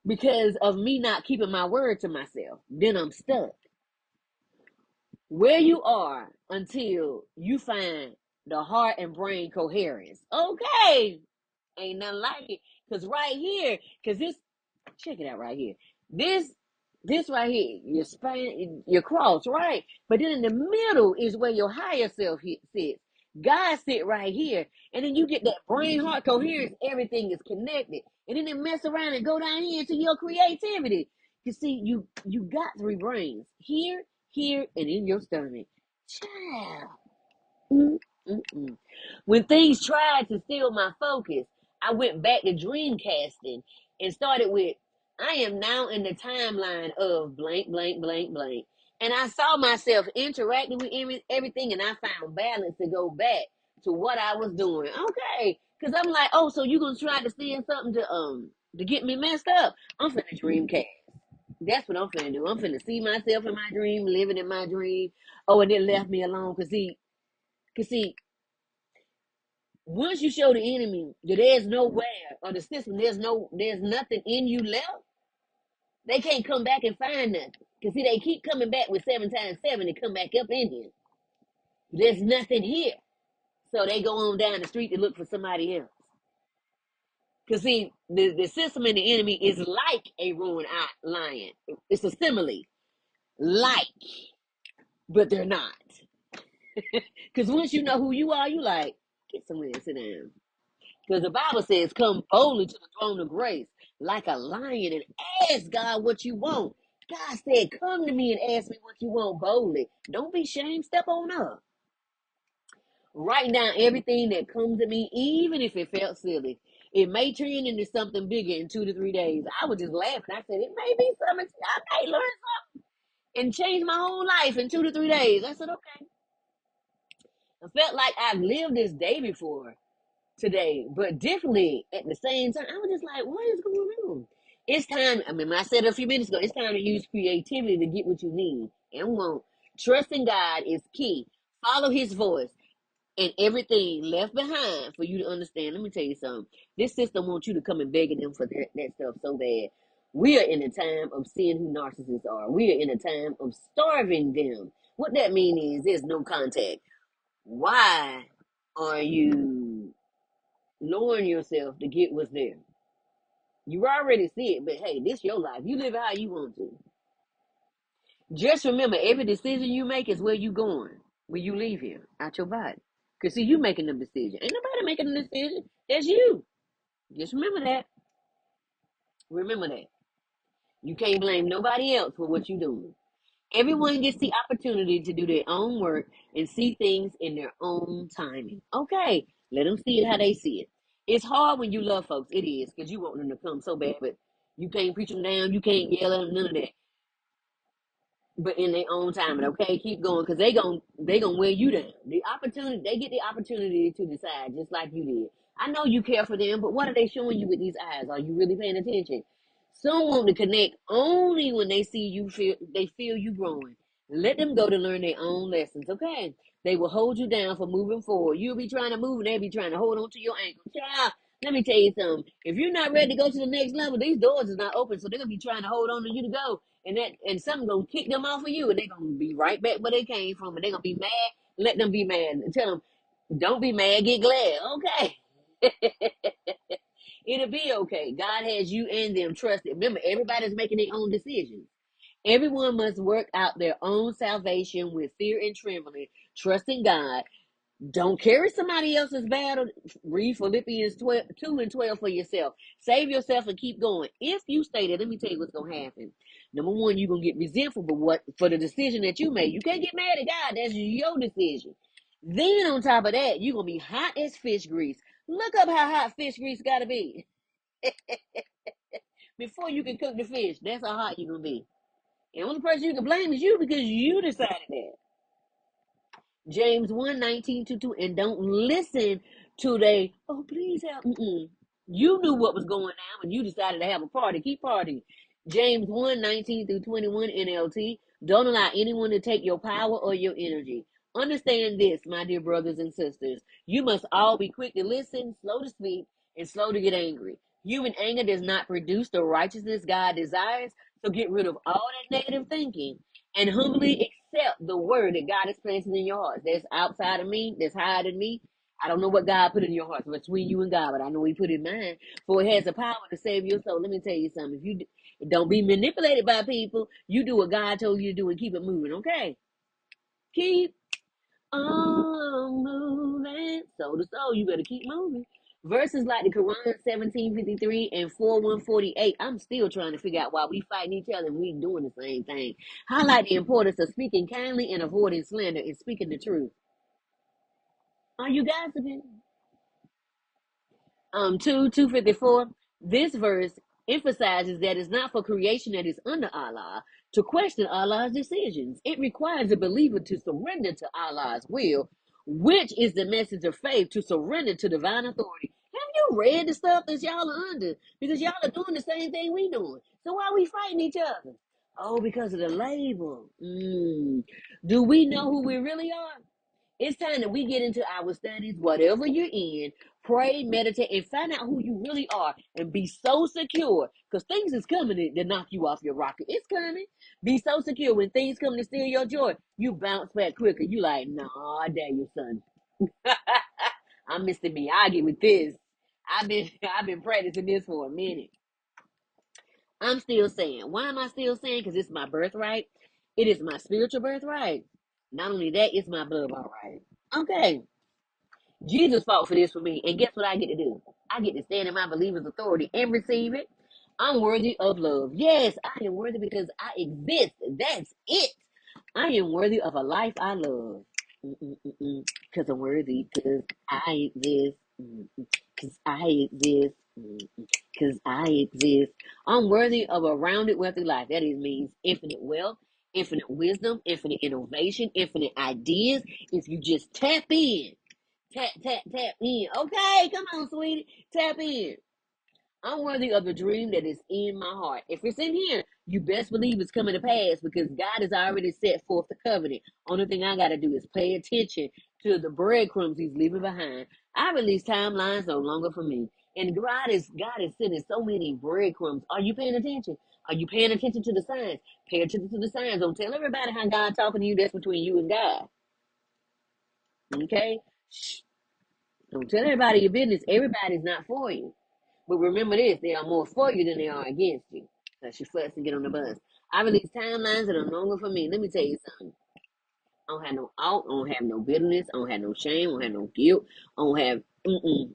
because of me not keeping my word to myself. Then I'm stuck. Where you are until you find the heart and brain coherence. Okay. Ain't nothing like it. Because right here, because this, check it out right here. This right here, your spine, your cross, right? But then in the middle is where your higher self sits. God sit right here. And then you get that brain heart coherence. Everything is connected. And then it mess around and go down here into your creativity. You see, you got three brains. Here, and in your stomach. Child. Mm-mm-mm. When things tried to steal my focus, I went back to dream casting and started with, I am now in the timeline of blank, blank, blank, blank. And I saw myself interacting with everything, and I found balance to go back to what I was doing. Okay, because I'm like, oh, so you gonna try to send something to get me messed up? I'm finna dream cat. That's what I'm finna do. I'm finna see myself in my dream, living in my dream. Oh, and it left me alone. Cause see, once you show the enemy that there's nowhere or the system, there's nothing in you left, they can't come back and find nothing. Cause see, they keep coming back with 7 times 7 and come back up in here. There's nothing here. So they go on down the street to look for somebody else. Cause see, the system and the enemy is like a roaring lion. It's a simile. Like, but they're not. Because once you know who you are, you like, get somewhere and sit down. Because the Bible says, come boldly to the throne of grace like a lion and ask God what you want. God said, come to me and ask me what you want boldly. Don't be ashamed. Step on up. Write down everything that comes to me, even if it felt silly. It may turn into something bigger in 2 to 3 days. I was just laughing. I said, it may be something. I may learn something and change my whole life in 2 to 3 days. I said, okay. I felt like I've lived this day before today, but differently at the same time. I was just like, what is going on? It's time. I mean, I said a few minutes ago, it's time to use creativity to get what you need and want. Trusting God is key. Follow his voice and everything left behind for you to understand. Let me tell you something. This system wants you to come and begging them for that stuff so bad. We are in a time of seeing who narcissists are. We are in a time of starving them. What that means is there's no contact. Why are you lowering yourself to get what's there? You already see it, but hey, this your life. You live it how you want to. Just remember, every decision you make is where you going when you leave here, out your body. Because see, you making the decision. Ain't nobody making the decision. That's you. Just remember that. Remember that. You can't blame nobody else for what you're doing. Everyone gets the opportunity to do their own work and see things in their own timing. Okay, let them see it how they see it. It's hard when you love folks. It is, because you want them to come so bad, but you can't preach them down. You can't yell at them, none of that. But in their own time, okay, keep going, because they gonna wear you down. They get the opportunity to decide, just like you did. I know you care for them, but what are they showing you with these eyes? Are you really paying attention? Some want to connect only when they see you they feel you growing. Let them go to learn their own lessons, okay? They will hold you down for moving forward. You'll be trying to move and they'll be trying to hold on to your ankle. Child, let me tell you something. If you're not ready to go to the next level, these doors is not open, so they're gonna be trying to hold on to you to go. And something gonna kick them off of you, and they're gonna be right back where they came from, and they're gonna be mad. Let them be mad. And tell them, don't be mad, get glad. Okay. It'll be okay. God has you and them trusted. Remember, everybody's making their own decisions. Everyone must work out their own salvation with fear and trembling, trusting God. Don't carry somebody else's battle. Read Philippians 2 and 12 for yourself. Save yourself and keep going. If you stay there, let me tell you what's going to happen. Number one, you're going to get resentful for the decision that you made. You can't get mad at God. That's your decision. Then on top of that, you're going to be hot as fish grease. Look up how hot fish grease got to be. Before you can cook the fish, that's how hot you're going to be. And the only person you can blame is you, because you decided that. James 1:19-2, and don't listen to they, oh, please help. You knew what was going on when you decided to have a party. Keep partying. James 1:19-21 NLT. Don't allow anyone to take your power or your energy. Understand this, my dear brothers and sisters. You must all be quick to listen, slow to speak, and slow to get angry. Human anger does not produce the righteousness God desires, so get rid of all that negative thinking and humbly accept the word that God is planting in your heart. That's outside of me, that's higher than me. I don't know what God put in your heart between you and God, but I know He put in mine. For it has the power to save your soul. Let me tell you something. If you don't be manipulated by people, you do what God told you to do and keep it moving, okay? Keep on moving. Soul to soul, you better keep moving. Verses like the Quran 17:53 and 4:148. I'm still trying to figure out why we fighting each other and we doing the same thing. Highlight the importance of speaking kindly and avoiding slander and speaking the truth. Are you gossiping? 2:254. This verse emphasizes that it's not for creation that is under Allah, to question Allah's decisions. It requires a believer to surrender to Allah's will, which is the message of faith, to surrender to divine authority. Have you read the stuff that y'all are under? Because y'all are doing the same thing we doing. So why are we fighting each other? Oh, because of the label. Do we know who we really are? It's time that we get into our studies, whatever you're in, pray, meditate, and find out who you really are and be so secure. Because things is coming to knock you off your rocket. It's coming. Be so secure. When things come to steal your joy, you bounce back quicker. You like, nah, I dare you, son. I'm Mr. Miyagi with this. I've been practicing this for a minute. I'm still saying. Why am I still saying? Because it's my birthright. It is my spiritual birthright. Not only that, it's my blood right. Okay. Jesus fought for this for me. And guess what I get to do? I get to stand in my believer's authority and receive it. I'm worthy of love. Yes, I am worthy because I exist. That's it. I am worthy of a life I love. Because I'm worthy. Because I exist. Because I exist. Because I exist. I'm worthy of a rounded, wealthy life. That means infinite wealth, infinite wisdom, infinite innovation, infinite ideas. If you just tap in. Tap in. Okay, come on, sweetie. Tap in. I'm worthy of the dream that is in my heart. If it's in here, you best believe it's coming to pass because God has already set forth the covenant. Only thing I got to do is pay attention to the breadcrumbs he's leaving behind. I release timelines no longer for me. And God is sending so many breadcrumbs. Are you paying attention? Are you paying attention to the signs? Pay attention to the signs. Don't tell everybody how God talking to you. That's between you and God. Okay? Shh. Don't tell everybody your business. Everybody's not for you. But remember this, they are more for you than they are against you. That's your fuss and get on the bus. I release timelines that are no longer for me. Let me tell you something. I don't have no out. I don't have no bitterness. I don't have no shame. I don't have no guilt. I don't have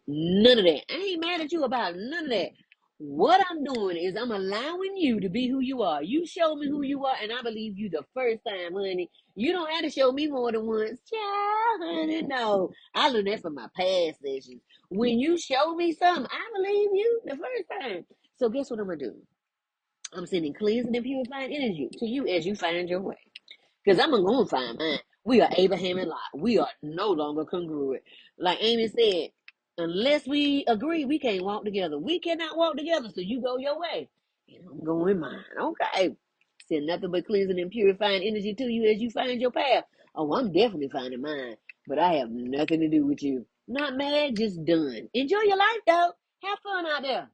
none of that. I ain't mad at you about none of that. What I'm doing is I'm allowing you to be who you are. You show me who you are, and I believe you the first time, honey. You don't have to show me more than once. Child, honey, no. I learned that from my past sessions. When you show me something, I believe you the first time. So guess what I'm going to do? I'm sending cleansing and purifying energy to you as you find your way. Because I'm going to find mine. We are Abraham and Lot. We are no longer congruent. Like Amy said, unless we agree, we can't walk together. We cannot walk together, so you go your way. And I'm going mine. Okay. Send nothing but cleansing and purifying energy to you as you find your path. Oh, I'm definitely finding mine. But I have nothing to do with you. Not mad, just done. Enjoy your life, though. Have fun out there.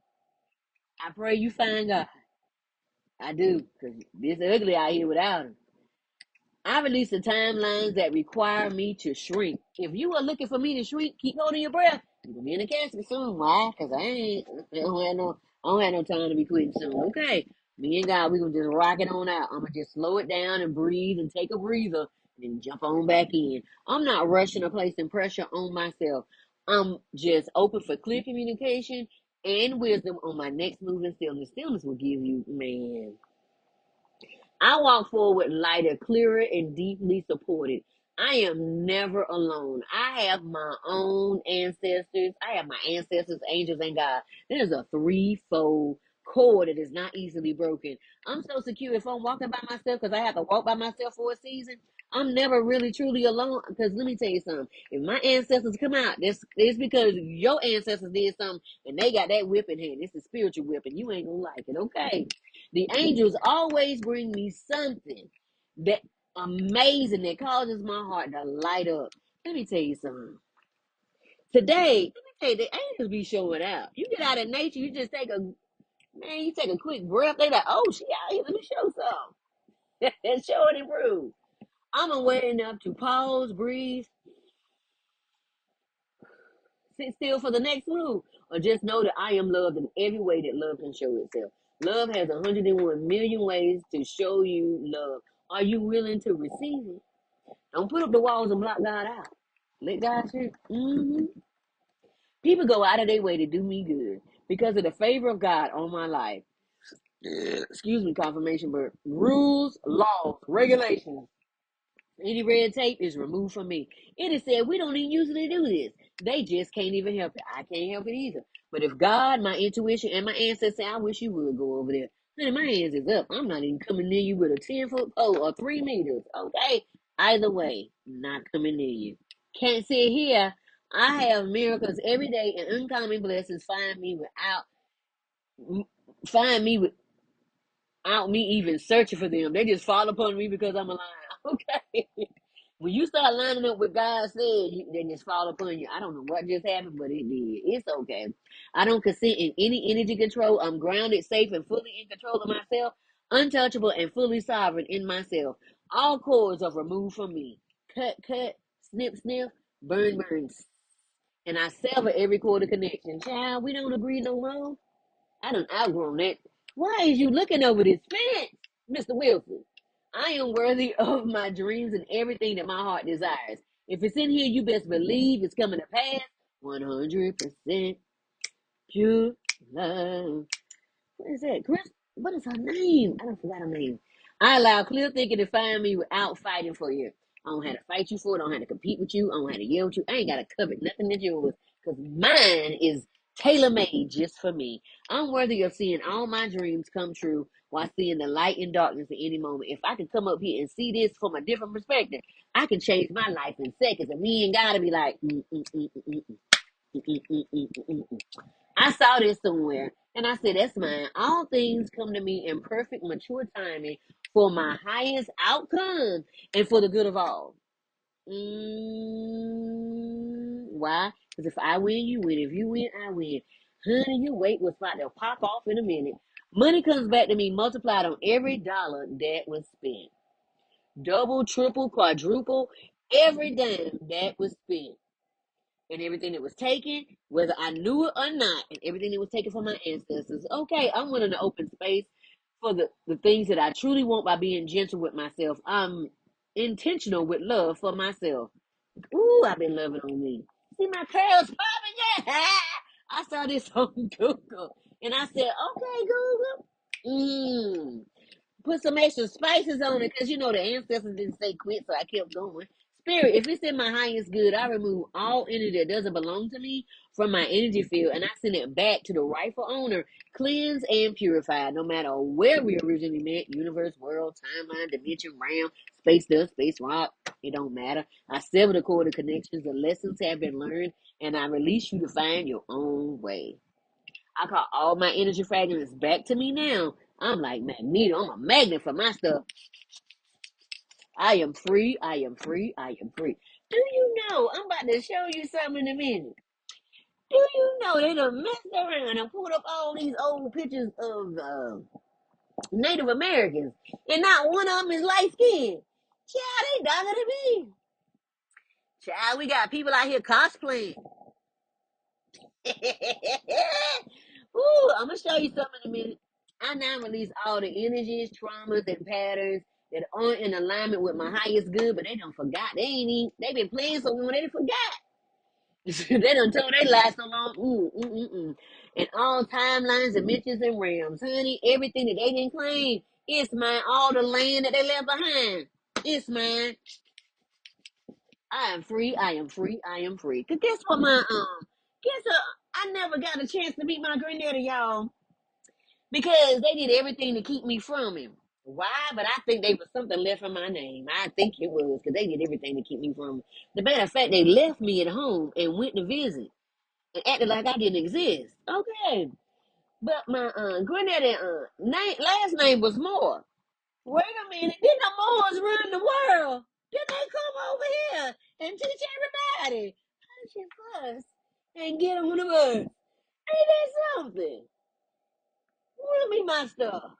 I pray you find God. I do, because this ugly out here without him. I release the timelines that require me to shrink. If you are looking for me to shrink, keep holding your breath. You're gonna be in a casket soon. Why? Because I don't have no time to be quitting soon. Okay. Me and God, we gonna just rock it on out. I'm gonna just slow it down and breathe and take a breather and then jump on back in. I'm not rushing or placing pressure on myself. I'm just open for clear communication and wisdom on my next move and stillness. Stillness will give you, man. I walk forward lighter, clearer, and deeply supported. I am never alone. I have my own ancestors. I have my ancestors, angels, and God. There's a threefold cord that is not easily broken. I'm so secure if I'm walking by myself because I have to walk by myself for a season. I'm never really truly alone because let me tell you something. If my ancestors come out, it's because your ancestors did something and they got that whip in hand. It's a spiritual whip and you ain't gonna like it, okay? The angels always bring me something that amazing that causes my heart to light up. Let me tell you something. Today, let me tell you, the angels be showing out. You get out in nature, you just you take a quick breath. They like, oh, she out here. Let me show some. And show it and prove. I'm aware enough to pause, breathe, sit still for the next move, or just know that I am loved in every way that love can show itself. Love has 101 million ways to show you love. Are you willing to receive it? Don't put up the walls and block God out. Let God shoot. People go out of their way to do me good because of the favor of God on my life. Excuse me, confirmation, but rules, laws, regulations, any red tape is removed from me. It is said we don't even usually do this. They just can't even help it. I can't help it either. But if God, my intuition, and my ancestors say, I wish you would go over there. Honey, my hands is up. I'm not even coming near you with a 10-foot pole or 3 meters. Okay? Either way, not coming near you. Can't sit here. I have miracles every day and uncommon blessings find me without me even searching for them. They just fall upon me because I'm alive. Okay. When you start lining up with God said, they just fall upon you. I don't know what just happened, but it did. It's okay. I don't consent in any energy control. I'm grounded, safe, and fully in control of myself, untouchable and fully sovereign in myself. All cords are removed from me. Cut, snip, snip, burn. And I sever every cord of connection. Child, we don't agree no more. I done outgrown that. Why is you looking over this fence, Mr. Wilson? I am worthy of my dreams and everything that my heart desires. If it's in here, you best believe it's coming to pass. 100% pure love. What is that? Chris? What is her name? I don't forgot her name. I allow clear thinking to find me without fighting for you. I don't have to fight you for it. I don't have to compete with you. I don't have to yell at you. I ain't got to covet nothing that's yours because mine is tailor made just for me. I'm worthy of seeing all my dreams come true while seeing the light in darkness at any moment. If I can come up here and see this from a different perspective, I can change my life in seconds. And me and God to be like, I saw this somewhere and I said, that's mine. All things come to me in perfect, mature timing for my highest outcome and for the good of all. Why? Because if I win, you win. If you win, I win. Honey, your weight was about to pop off in a minute. Money comes back to me multiplied on every dollar that was spent. Double, triple, quadruple, every dime that was spent. And everything that was taken, whether I knew it or not, and everything that was taken from my ancestors. Okay, I'm willing to open space for the things that I truly want by being gentle with myself. I'm intentional with love for myself. Ooh, I've been loving on me. See my curls popping? Yeah. I saw this on Google. And I said, okay, Google. Put some extra spices on it because you know the ancestors didn't say quit, so I kept going. Spirit, if it's in my highest good, I remove all energy that doesn't belong to me from my energy field and I send it back to the rightful owner, cleansed and purified, no matter where we originally met, universe, world, timeline, dimension, realm, space dust, space rock, it don't matter. I sever the cord of connections, the lessons have been learned, and I release you to find your own way. I call all my energy fragments back to me now. I'm like Magneto. I'm a magnet for my stuff. I am free. I am free. I am free. Do you know? I'm about to show you something in a minute. Do you know they done messed around and pulled up all these old pictures of Native Americans, and not one of them is light skinned. Child, they darker than me. Child, we got people out here cosplaying. Ooh, I'm gonna show you something in a minute. I now release all the energies, traumas, and patterns that aren't in alignment with my highest good, but they done forgot. They been playing so long, they done forgot. They done told they lies so long. And all timelines, dimensions, and realms. Honey, everything that they didn't claim, it's mine. All the land that they left behind, it's mine. I am free. I am free. I am free. Cause guess what, I never got a chance to meet my granddaddy, y'all, because they did everything to keep me from him. Why? But I think they was something left in my name. I think it was because they did everything to keep me from him. The matter of fact, they left me at home and went to visit and acted like I didn't exist. Okay, but my granddaddy last name was Moore. Wait a minute, didn't the Moors run the world? Did they come over here and teach everybody how to fuss and get on the bus? Ain't that something? Run me my stuff.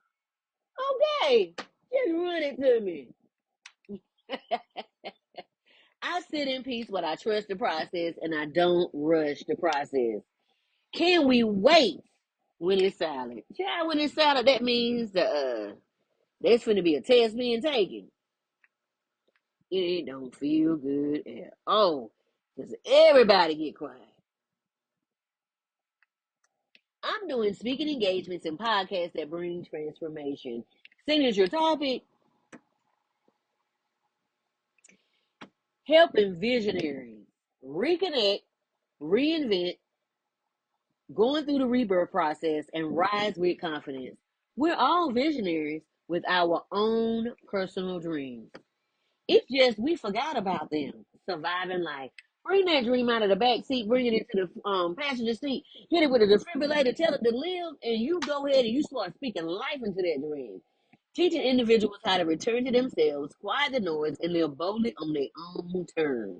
Okay, just run it to me. I sit in peace, but I trust the process and I don't rush the process. Can we wait when it's silent? Yeah, when it's silent, that means there's going to be a test being taken. It don't feel good at all because everybody get quiet. I'm doing speaking engagements and podcasts that bring transformation. Signature topic: helping visionaries reconnect, reinvent, going through the rebirth process, and rise with confidence. We're all visionaries with our own personal dreams. It's just we forgot about them. Surviving life. Bring that dream out of the back seat, bring it into the passenger seat, hit it with a defibrillator, tell it to live, and you go ahead and you start speaking life into that dream. Teaching individuals how to return to themselves, quiet the noise, and live boldly on their own terms.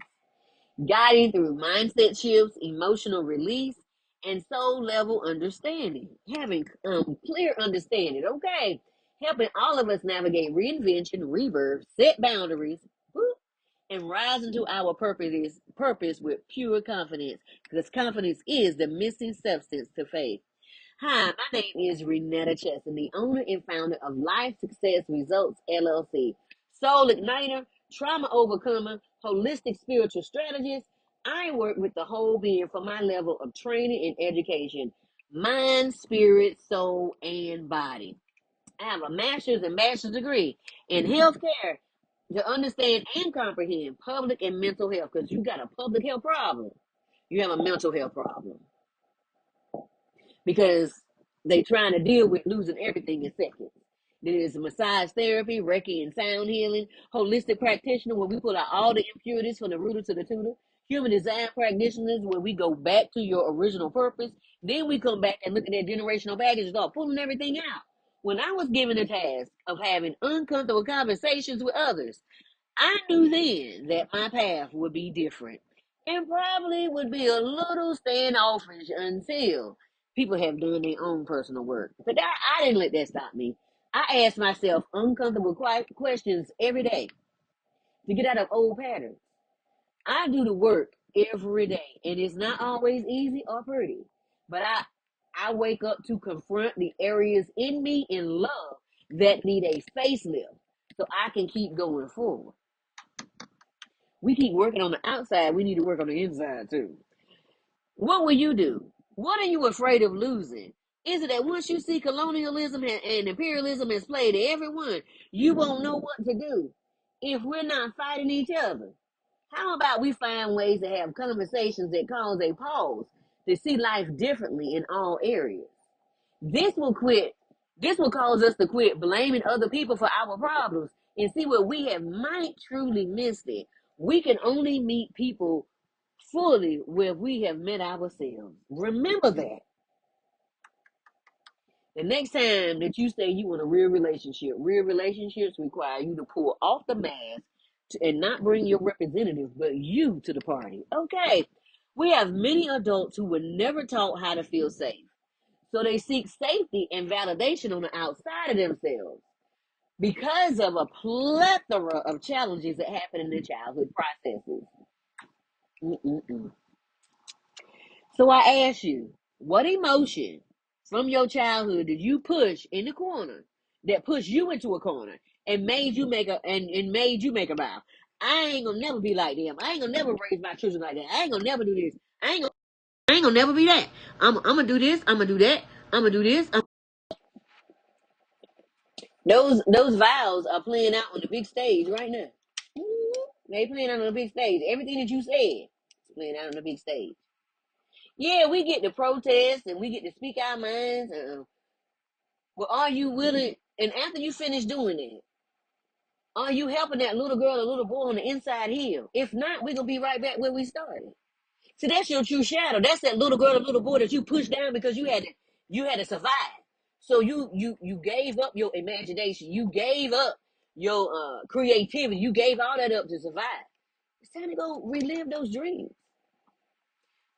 Guiding through mindset shifts, emotional release, and soul level understanding. Having clear understanding, okay? Helping all of us navigate reinvention, rebirth, set boundaries, whoop, and rise into our purpose with pure confidence. Because confidence is the missing substance to faith. Hi, my name is RenettaCheston, the owner and founder of Life Success Results LLC, soul igniter, trauma overcomer, holistic spiritual strategist. I work with the whole being for my level of training and education, mind, spirit, soul, and body. I have a master's and master's degree in healthcare to understand and comprehend public and mental health, because you got a public health problem. You have a mental health problem because they trying to deal with losing everything in seconds. There's massage therapy, Reiki and sound healing, holistic practitioner where we pull out all the impurities from the rooter to the tutor, human design practitioners where we go back to your original purpose. Then we come back and look at that generational baggage and start pulling everything out. When I was given the task of having uncomfortable conversations with others, I knew then that my path would be different and probably would be a little standoffish until people have done their own personal work. But I didn't let that stop me. I asked myself uncomfortable questions every day to get out of old patterns. I do the work every day, and it's not always easy or pretty, but I wake up to confront the areas in me in love that need a facelift so I can keep going forward. We keep working on the outside, we need to work on the inside too. What will you do? What are you afraid of losing? Is it that once you see colonialism and imperialism has played everyone, you won't know what to do if we're not fighting each other? How about we find ways to have conversations that cause a pause to see life differently in all areas? This will quit. This will cause us to quit blaming other people for our problems and see where we have might truly missed it. We can only meet people fully where we have met ourselves. Remember that. The next time that you say you want a real relationships require you to pull off the mask and not bring your representative, but you to the party. Okay. We have many adults who were never taught how to feel safe. So they seek safety and validation on the outside of themselves because of a plethora of challenges that happen in their childhood processes. Mm-mm-mm. So I ask you, what emotion from your childhood did you push in the corner that pushed you into a corner and made you make a vow? I ain't gonna never be like them. I ain't gonna never raise my children like that. I ain't gonna never do this. I ain't gonna never be that. I'm gonna do this. I'm gonna do that. I'm gonna do this. Those vows are playing out on the big stage right now. They playing out on the big stage. Everything that you said is playing out on the big stage. Yeah, we get to protest and we get to speak our minds. But are you willing? And after you finish doing it, are you helping that little girl or little boy on the inside heal? If not, we're gonna be right back where we started. See, that's your true shadow. That's that little girl or little boy that you pushed down because you had to survive. So you gave up your imagination. You gave up your creativity. You gave all that up to survive. It's time to go relive those dreams.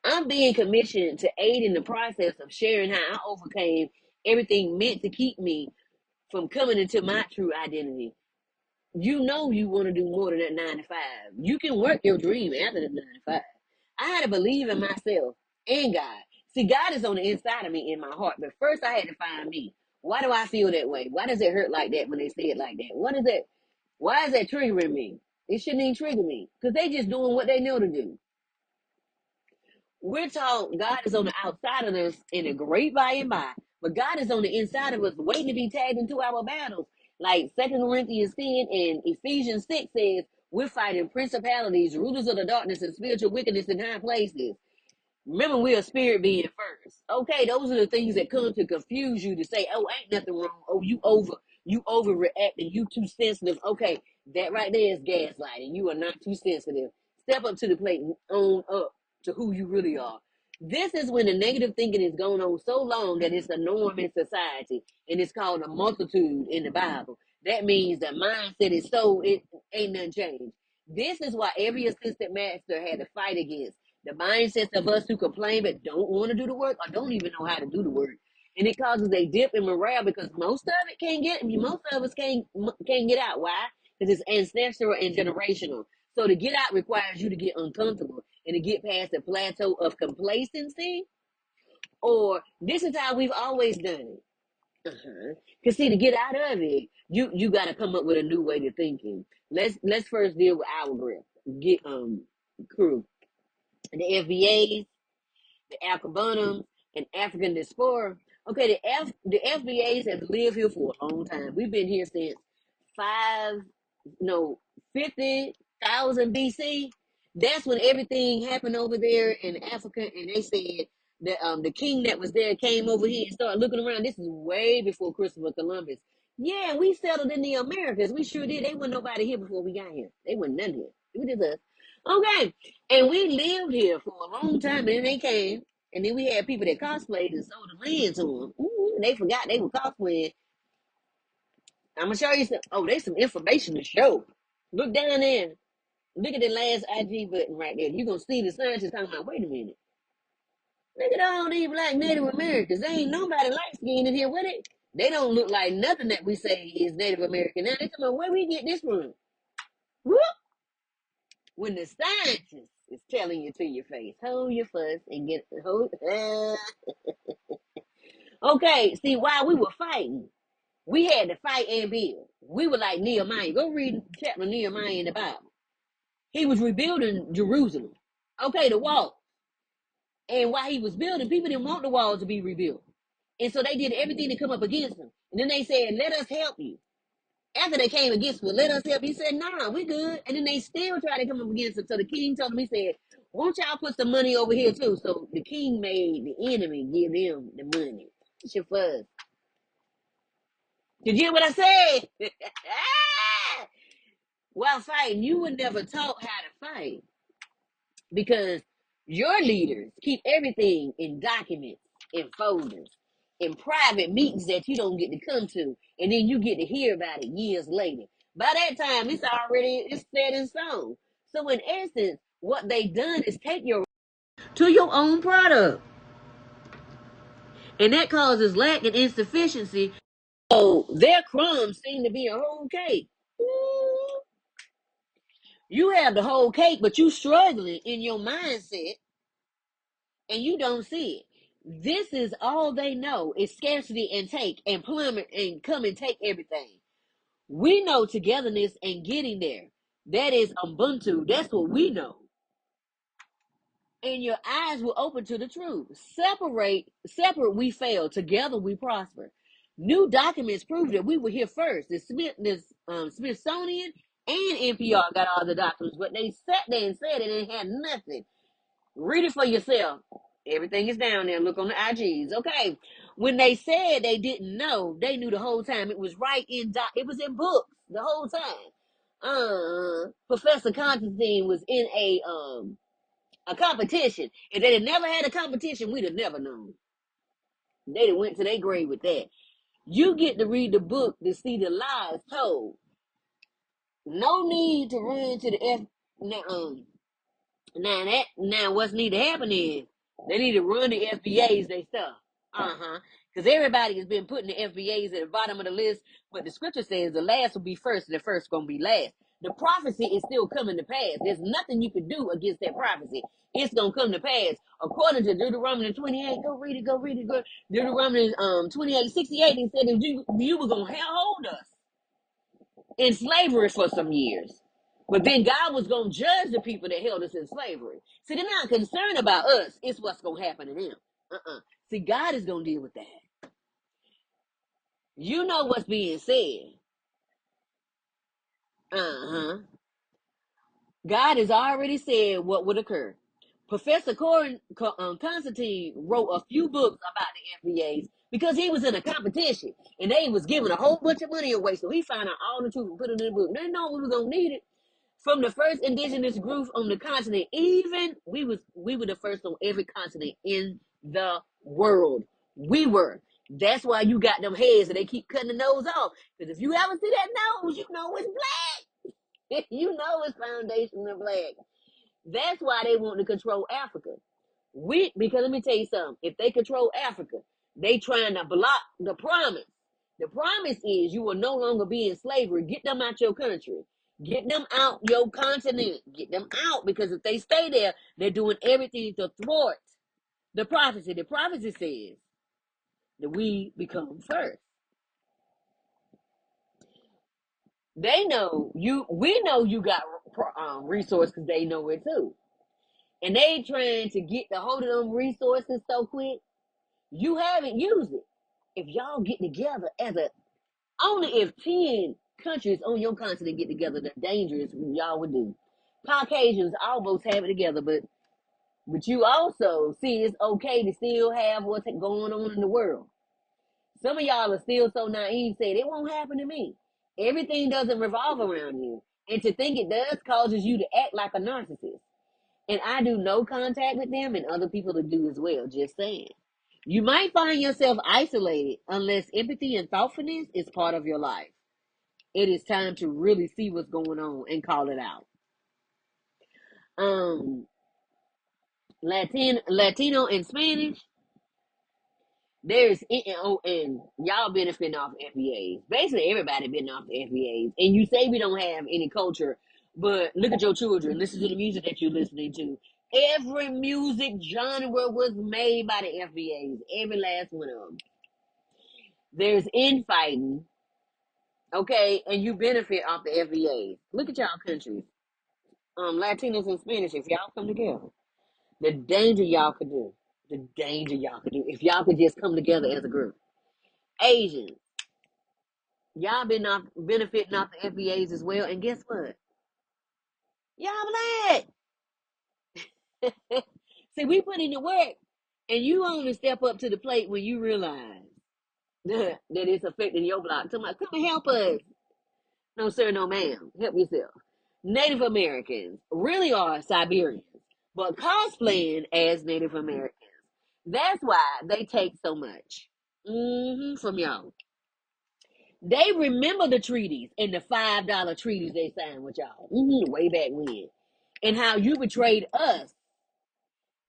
I'm being commissioned to aid in the process of sharing how I overcame everything meant to keep me from coming into my true identity. You know you want to do more than that 9 to 5. You can work your dream after the 9 to 5. I had to believe in myself and God. See, God is on the inside of me in my heart, but first I had to find me. Why do I feel that way? Why does it hurt like that when they say it like that? What is it? Why is that triggering me? It shouldn't even trigger me because they just doing what they know to do. We're taught God is on the outside of us in a great by and by, but God is on the inside of us waiting to be tagged into our battles. Like 2 Corinthians 10 and Ephesians 6 says, we're fighting principalities, rulers of the darkness, and spiritual wickedness in high places. Remember, we're a spirit being first. Okay, those are the things that come to confuse you to say, "Oh, ain't nothing wrong. Oh, you overreacting. You too sensitive." Okay, that right there is gaslighting. You are not too sensitive. Step up to the plate and own up to who you really are. This is when the negative thinking is going on so long that it's a norm in society, and it's called a multitude in the Bible. That means the mindset is so it ain't nothing changed. This is why every assistant master had to fight against the mindsets of us who complain but don't want to do the work or don't even know how to do the work. And it causes a dip in morale because most of it can't get, most of us can't get out. Why? Because it's ancestral and generational. So to get out requires you to get uncomfortable and to get past the plateau of complacency, or this is how we've always done it. Cause see, to get out of it, you got to come up with a new way to thinking. Let's first deal with our group, get crew, the FBAs, the Alcabanums, and African diaspora. Okay, the FBAs have lived here for a long time. We've been here since five, no, 50,000 BC. That's when everything happened over there in Africa, and they said that the king that was there came over here and started looking around. This is way before Christopher Columbus. Yeah, we settled in the Americas. We sure did. They wasn't nobody here before we got here. They wasn't none here. It was just us. Okay, and we lived here for a long time, and then they came, and then we had people that cosplayed and sold the land to them. They forgot they were cosplaying. I'm gonna show you some. Oh, there's some information to show. Look down there. Look at the last IG button right there. You're gonna see the scientists talking about. Wait a minute. Look at all these black Native Americans. They ain't nobody light skinned in here with it. They don't look like nothing that we say is Native American. Now they talking about where we get this from. Whoop! When the scientist is telling you to your face, hold your fuss and get hold. Okay, see, while we were fighting, we had to fight and build. We were like Nehemiah. Go read chapter Nehemiah in the Bible. He was rebuilding Jerusalem. Okay, the wall. And while he was building, people didn't want the wall to be rebuilt. And so they did everything to come up against him. And then they said, let us help you. After they came against him, let us help you. He said, nah, we good. And then they still tried to come up against him. So the king told him, he said, won't y'all put some money over here too? So the king made the enemy give them the money. What's your fuzz? Did you hear what I said? While fighting, you were never taught how to fight because your leaders keep everything in documents, in folders, in private meetings that you don't get to come to, and then you get to hear about it years later. By that time, it's set in stone. So in essence, what they done is take your to your own product, and that causes lack and insufficiency. So their crumbs seem to be a whole cake. You have the whole cake, but you struggling in your mindset and you don't see it. This is all they know is scarcity and take and plummet and come and take everything. We know togetherness and getting there. That is Ubuntu. That's what we know. And your eyes will open to the truth. Separate we fail. Together we prosper. New documents prove that we were here first. The Smithsonian and NPR got all the documents, but they sat there and said it and had nothing. Read it for yourself. Everything is down there. Look on the IGs. Okay. When they said they didn't know, they knew the whole time. It was right in it was in books the whole time. Professor Constantine was in a competition. If they'd have never had a competition, we'd have never known. They'd have went to their grave with that. You get to read the book to see the lies told. No need to run to the F. Now what's need to happen is they need to run the FBAs they stuff. Because everybody has been putting the FBAs at the bottom of the list, but the scripture says the last will be first and the first gonna be last. The prophecy is still coming to pass. There's nothing you can do against that prophecy. It's gonna come to pass. According to Deuteronomy 28, go read it. Deuteronomy 28:68, he said that you were gonna hold us in slavery for some years. But then God was going to judge the people that held us in slavery. See, they're not concerned about us. It's what's going to happen to them. See, God is going to deal with that. You know what's being said. God has already said what would occur. Professor Constantine wrote a few books about the FBAs because he was in a competition and they was giving a whole bunch of money away. So he found out all the truth and put it in the book. They know we was gonna need it. From the first indigenous group on the continent, even we were the first on every continent in the world. We were. That's why you got them heads and they keep cutting the nose off. Because if you ever see that nose, you know it's black. You know it's foundational black. That's why they want to control Africa. Because let me tell you something. If they control Africa, they trying to block the promise. The promise is you will no longer be in slavery. Get them out your country. Get them out your continent. Get them out, because if they stay there, they're doing everything to thwart the prophecy. The prophecy says that we become first. They know you. We know you got resources because they know it too. And they trying to get the hold of them resources so quick. You haven't used it. If y'all get together only if 10 countries on your continent get together, the dangerous y'all would do. Caucasians almost have it together, but you also see it's okay to still have what's going on in the world. Some of y'all are still so naive, saying it won't happen to me. Everything doesn't revolve around you. And to think it does causes you to act like a narcissist. And I do no contact with them, and other people to do as well, just saying. You might find yourself isolated unless empathy and thoughtfulness is part of your life. It is time to really see what's going on and call it out. Latino and Spanish, there's and y'all benefiting off FBAs. Basically, everybody been off the FBAs. And you say we don't have any culture, but look at your children. Listen to the music that you're listening to. Every music genre was made by the FBAs. Every last one of them. There's infighting, okay, and you benefit off the FBAs. Look at y'all countries. Latinos and Spanish, if y'all come together, the danger y'all could do. The danger y'all could do if y'all could just come together as a group. Asians, y'all been benefiting off the FBAs as well, and guess what? Y'all black. See, we put in the work, and you only step up to the plate when you realize that it's affecting your block. Somebody, come and help us. No, sir, no, ma'am. Help yourself. Native Americans really are Siberians, but cosplaying as Native Americans. That's why they take so much from y'all. They remember the treaties and the $5 treaties they signed with y'all way back when, and how you betrayed us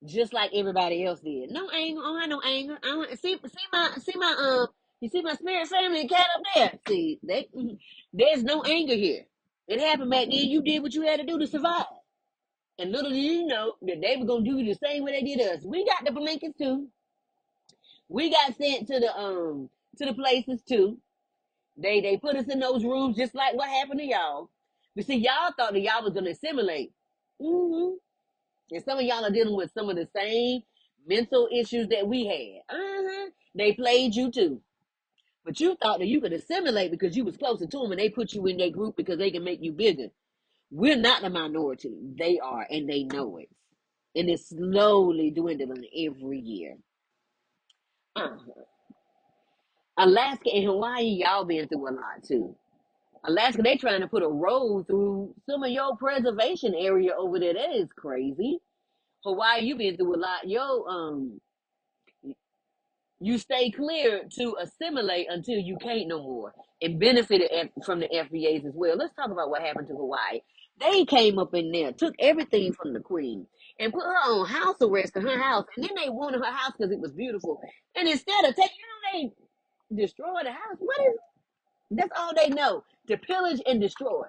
just like everybody else did. No anger. I don't have no anger. I don't see my you see my spirit family and cat up there. See, there's no anger here. It happened back then. You did what you had to do to survive. And little did you know that they were gonna do you the same way they did us. We got the blankets too. We got sent to the places too. They put us in those rooms just like what happened to y'all. But see, y'all thought that y'all was gonna assimilate. And some of y'all are dealing with some of the same mental issues that we had. They played you too. But you thought that you could assimilate because you was closer to them and they put you in their group because they can make you bigger. We're not the minority. They are, and they know it. And it's slowly dwindling every year. Alaska and Hawaii, y'all been through a lot too. Alaska, they trying to put a road through some of your preservation area over there. That is crazy. Hawaii, you been through a lot. You stay clear to assimilate until you can't no more, and benefited from the FBAs as well. Let's talk about what happened to Hawaii. They came up in there, took everything from the queen, and put her on house arrest in her house, and then they wanted her house because it was beautiful. And instead of taking, they destroyed the house. That's all they know, to pillage and destroy.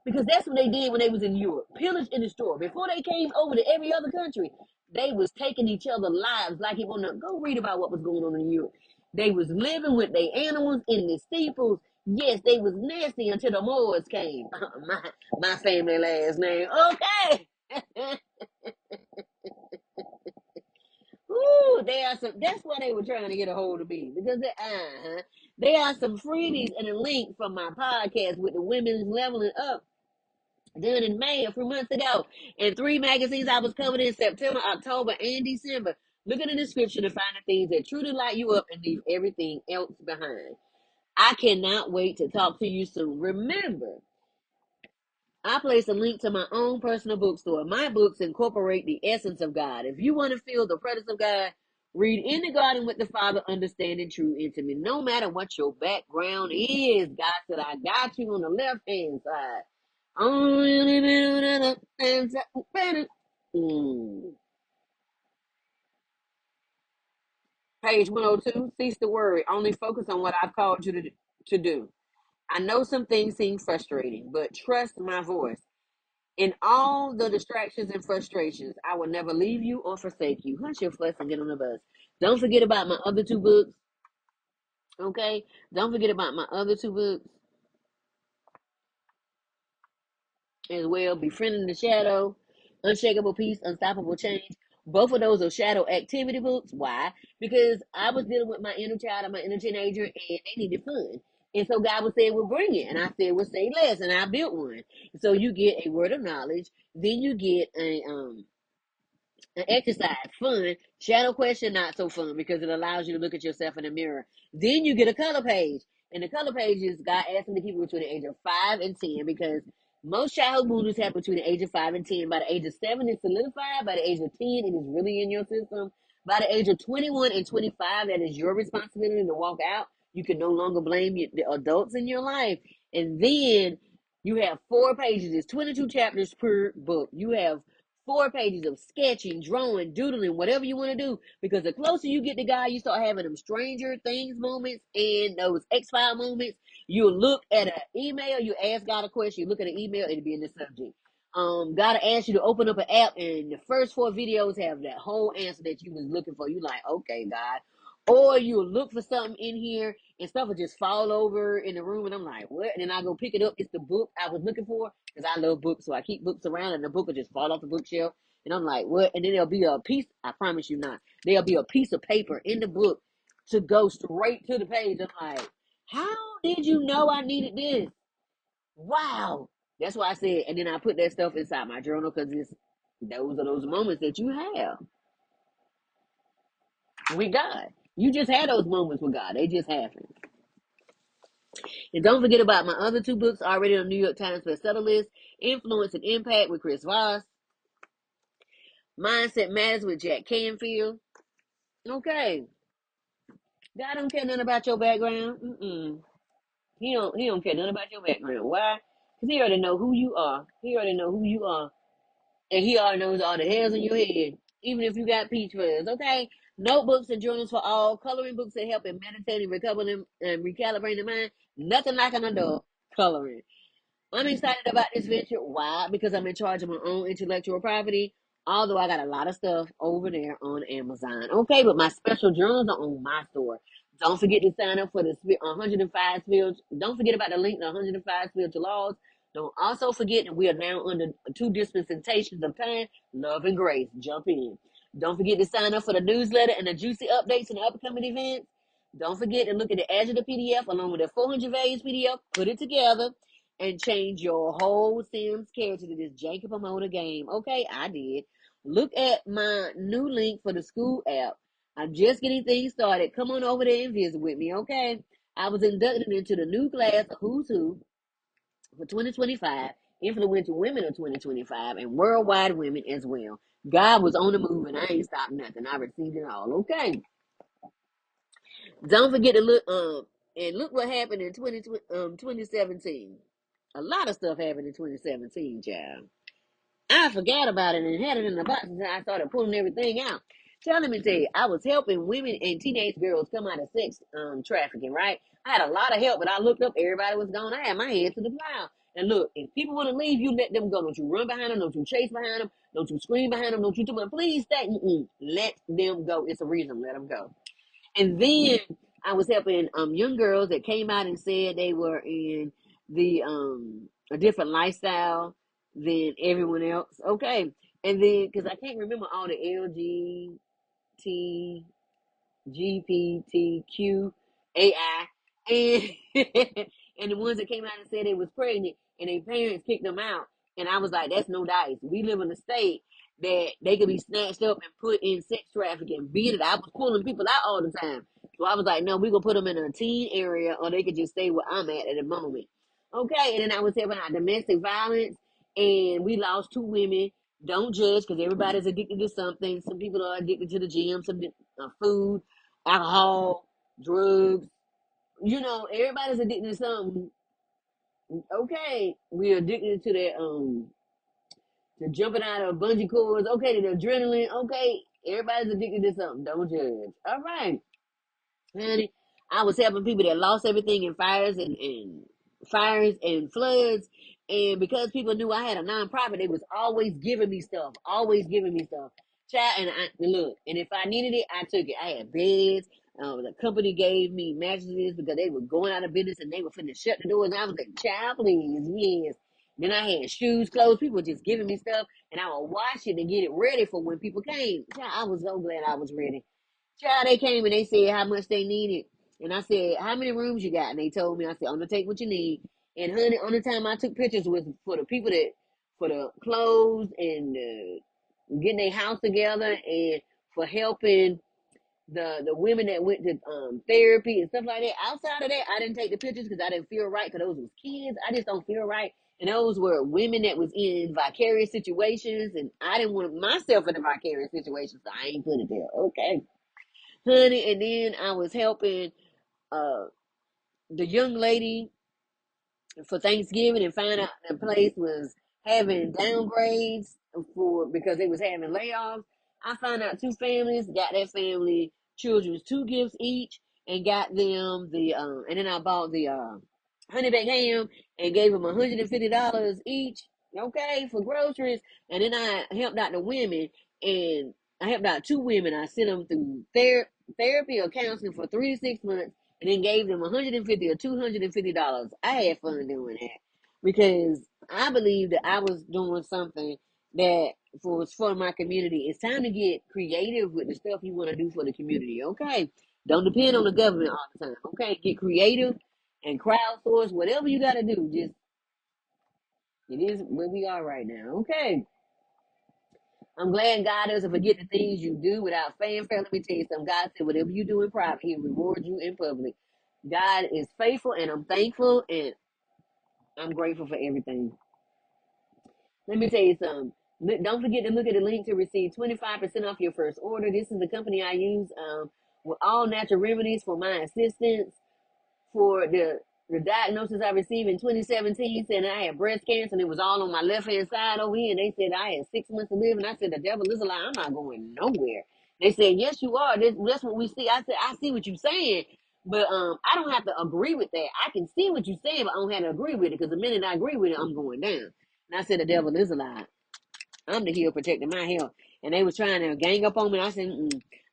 Because that's what they did when they was in Europe. Pillage and destroy. Before they came over to every other country, they was taking each other's lives like you want to go read about what was going on in Europe. They was living with their animals in the steeples. Yes, they was nasty until the Moors came. my family last name. Okay. Ooh, that's why they were trying to get a hold of me. Because there are some freebies and a link from my podcast with the women's leveling up done in May a few months ago. And 3 magazines I was covered in September, October, and December. Look at the description to find the things that truly light you up and leave everything else behind. I cannot wait to talk to you soon. Remember, I place a link to my own personal bookstore. My books incorporate the essence of God. If you want to feel the presence of God, read In the Garden with the Father, Understanding True Intimacy. No matter what your background is, God said, I got you on the left hand side. Page 102, cease to worry. Only focus on what I've called you to do. I know some things seem frustrating, but trust my voice. In all the distractions and frustrations, I will never leave you or forsake you. Hush your fuss and get on the bus. Don't forget about my other 2 books, okay? Don't forget about my other 2 books as well. Befriending the Shadow, Unshakable Peace, Unstoppable Change. Both of those are shadow activity books. Why? Because I was dealing with my inner child and my inner teenager, and they needed fun. And so God was saying, well, bring it. And I said, well, say less. And I built one. So you get a word of knowledge. Then you get an exercise, fun. Shadow question, not so fun because it allows you to look at yourself in the mirror. Then you get a color page. And the color pages, God asked me to keep it between the age of 5 and 10 because most childhood wounds happen between the age of 5 and 10. By the age of 7, it's solidified. By the age of 10, it is really in your system. By the age of 21 and 25, that is your responsibility to walk out. You can no longer blame the adults in your life. And then you have 4 pages. It's 22 chapters per book. You have 4 pages of sketching, drawing, doodling, whatever you want to do. Because the closer you get to God, you start having them Stranger Things moments and those X-File moments. You look at an email, you ask God a question, you look at an email, it'll be in the subject. God will ask you to open up an app, and the first 4 videos have that whole answer that you was looking for. You like, okay, God. Or you'll look for something in here, and stuff will just fall over in the room, and I'm like, what? And then I go pick it up. It's the book I was looking for, because I love books, so I keep books around, and the book will just fall off the bookshelf. And I'm like, what? And then there'll be a piece, I promise you not, there'll be a piece of paper in the book to go straight to the page. I'm like, how did you know I needed this? Wow. That's why I said, and then I put that stuff inside my journal because it's those are those moments that you have with God. You just had those moments with God. They just happen. And don't forget about my other 2 books already on the New York Times bestseller list: Influence and Impact with Chris Voss, Mindset Matters with Jack Canfield. Okay. God don't care nothing about your background. He don't care nothing about your background. Why? Because he already know who you are. He already know who you are. And he already knows all the hairs in your head. Even if you got peach fuzz. Okay. Notebooks and journals for all. Coloring books that help in meditating, recovering, and recalibrating the mind. Nothing like an adult coloring. I'm excited about this venture. Why? Because I'm in charge of my own intellectual property. Although I got a lot of stuff over there on Amazon. Okay, but my special journals are on my store. Don't forget to sign up for the 105 spiritual. Don't forget about the link to 105 spiritual laws. Don't also forget that we are now under 2 dispensations of time, love and grace. Jump in. Don't forget to sign up for the newsletter and the juicy updates and the upcoming events. Don't forget to look at the Adjective PDF along with the 400 values PDF. Put it together and change your whole Sims character to this janky promoter game. Okay, I did. Look at my new link for the school app. I'm just getting things started. Come on over there and visit with me, okay? I was inducted into the new class of Who's Who for 2025, Influential Women of 2025, and Worldwide Women as well. God was on the move, and I ain't stopped nothing. I received it all, okay? Don't forget to look what happened in 2017. A lot of stuff happened in 2017, child. I forgot about it and had it in the box until I started pulling everything out. Tell me, tell you, I was helping women and teenage girls come out of sex trafficking, right? I had a lot of help, but I looked up, everybody was gone. I had my head to the plow. And look, if people want to leave, you let them go. Don't you run behind them. Don't you chase behind them. Don't you scream behind them. Don't you tell them, please stay. Let them go. It's a reason. Let them go. And then I was helping young girls that came out and said they were in the a different lifestyle than everyone else. Okay. And then because I can't remember all the LGBTQ AI and and the ones that came out and said they was pregnant and their parents kicked them out. And I was like, that's no dice. We live in a state that they could be snatched up and put in sex trafficking, beat it. I was pulling people out all the time. So I was like, no, we're going to put them in a teen area or they could just stay where I'm at the moment. Okay. And then I was helping out domestic violence and we lost 2 women. Don't judge because everybody's addicted to something. Some people are addicted to the gym, some food, alcohol, drugs. You know, everybody's addicted to something. Okay. We're addicted to that, to jumping out of bungee cords, okay, to the adrenaline, okay. Everybody's addicted to something. Don't judge. All right, honey. I was helping people that lost everything in fires and floods. And because people knew I had a nonprofit, they was always giving me stuff. Always giving me stuff. Child, look, and if I needed it, I took it. I had beds. The company gave me mattresses because they were going out of business and they were finna shut the doors. And I was like, child, please, yes. Then I had shoes, clothes. People were just giving me stuff, and I would wash it and get it ready for when people came. Child, I was so glad I was ready. Child, they came and they said how much they needed. And I said, how many rooms you got? And they told me, I said, I'm going to take what you need. And honey, only time I took pictures was for the people for the clothes and getting their house together and for helping the women that went to therapy and stuff like that. Outside of that, I didn't take the pictures because I didn't feel right because those was kids. I just don't feel right. And those were women that was in vicarious situations. And I didn't want myself in a vicarious situation, so I ain't put it there. Okay, honey. And then I was helping uh the young lady for Thanksgiving and find out the place was having downgrades for because they was having layoffs. I found out 2 families got that family children's 2 gifts each and got them the and then I bought the honey baked ham and gave them $150 each, okay, for groceries. And then I helped out the women and I helped out 2 women. I sent them through therapy or counseling for 3 to 6 months and then gave them $150 or $250. I had fun doing that because I believe that I was doing something that was for my community. It's time to get creative with the stuff you want to do for the community. Okay, don't depend on the government all the time. Okay, get creative and crowdsource whatever you got to do. Just it is where we are right now. Okay. I'm glad God doesn't forget the things you do without fanfare. Let me tell you something. God said, whatever you do in private, He'll reward you in public. God is faithful, and I'm thankful, and I'm grateful for everything. Let me tell you something. Don't forget to look at the link to receive 25% off your first order. This is the company I use with all natural remedies for my assistance. For the diagnosis I received in 2017, saying I had breast cancer and it was all on my left hand side over here. And they said I had 6 months to live. And I said, the devil is a lie. I'm not going nowhere. They said, yes, you are. That's what we see. I said, I see what you're saying. But I don't have to agree with that. I can see what you're saying, but I don't have to agree with it. Because the minute I agree with it, I'm going down. And I said, the devil is a lie. I'm the healer protecting my health. And they was trying to gang up on me. I said,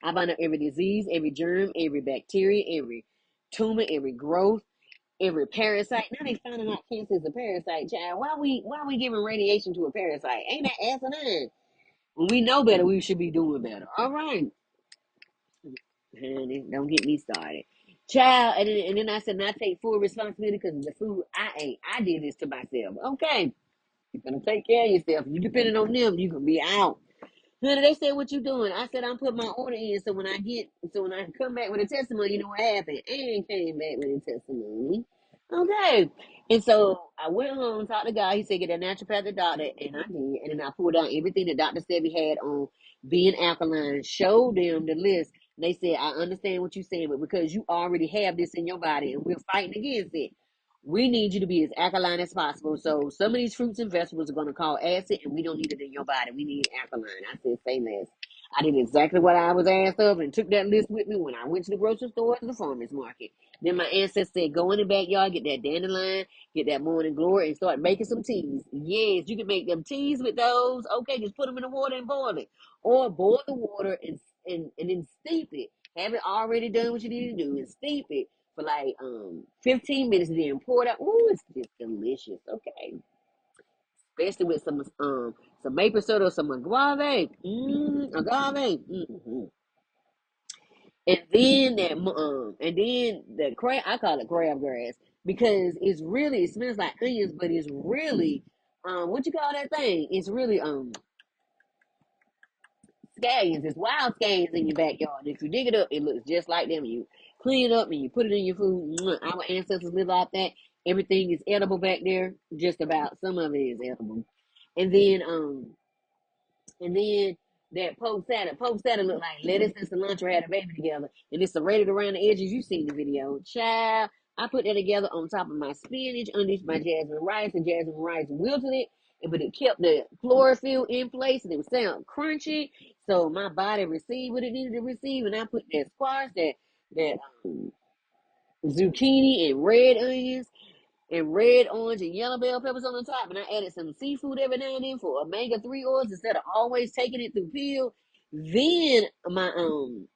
I bind up every disease, every germ, every bacteria, every tumor, every growth, every parasite. Now they finding out cancer is a parasite, child. Why we giving radiation to a parasite? Ain't that asinine? When we know better, we should be doing better. All right, honey, don't get me started, child. And then I said, and I take full responsibility because of the food I ate. I did this to myself. Okay, you're gonna take care of yourself. You depending on them, you can be out. Honey, they said, what you doing? I said, I'm putting my order in so when I come back with a testimony, you know what happened. And came back with a testimony. Okay. And so I went home, talked to God. He said, get a naturopathic doctor. And I did. And then I pulled out everything the doctor said we had on being alkaline, showed them the list. They said, I understand what you're saying, but because you already have this in your body and we're fighting against it, we need you to be as alkaline as possible. So some of these fruits and vegetables are going to cause acid, and we don't need it in your body. We need alkaline. I said, say less. I did exactly what I was asked of and took that list with me when I went to the grocery store to the farmer's market. Then my ancestor said, go in the backyard, get that dandelion, get that morning glory, and start making some teas. Yes, you can make them teas with those. Okay, just put them in the water and boil it. Or boil the water and then steep it. Have it already done what you need to do and steep it for like 15 minutes and then pour it out. Ooh, it's just delicious. Okay. Especially with some maple soda or some agave. Agave. And then the crab, I call it crabgrass because it smells like onions, but it's really what you call that thing? It's really scallions. It's wild scallions in your backyard. If you dig it up, it looks just like them. You clean it up and you put it in your food. Our ancestors lived like that. Everything is edible back there. Just about some of it is edible. And then and then that poke salad. Poke salad look like lettuce and cilantro had a baby together. And it's serrated around the edges. You seen the video. Child, I put that together on top of my spinach, underneath my jasmine rice, and jasmine rice wilted it. But it kept the chlorophyll in place and it was sound crunchy. So my body received what it needed to receive. And I put that squash, that zucchini and red onions and red, orange, and yellow bell peppers on the top. And I added some seafood every now and then for omega-3 oils instead of always taking it through pill. Then my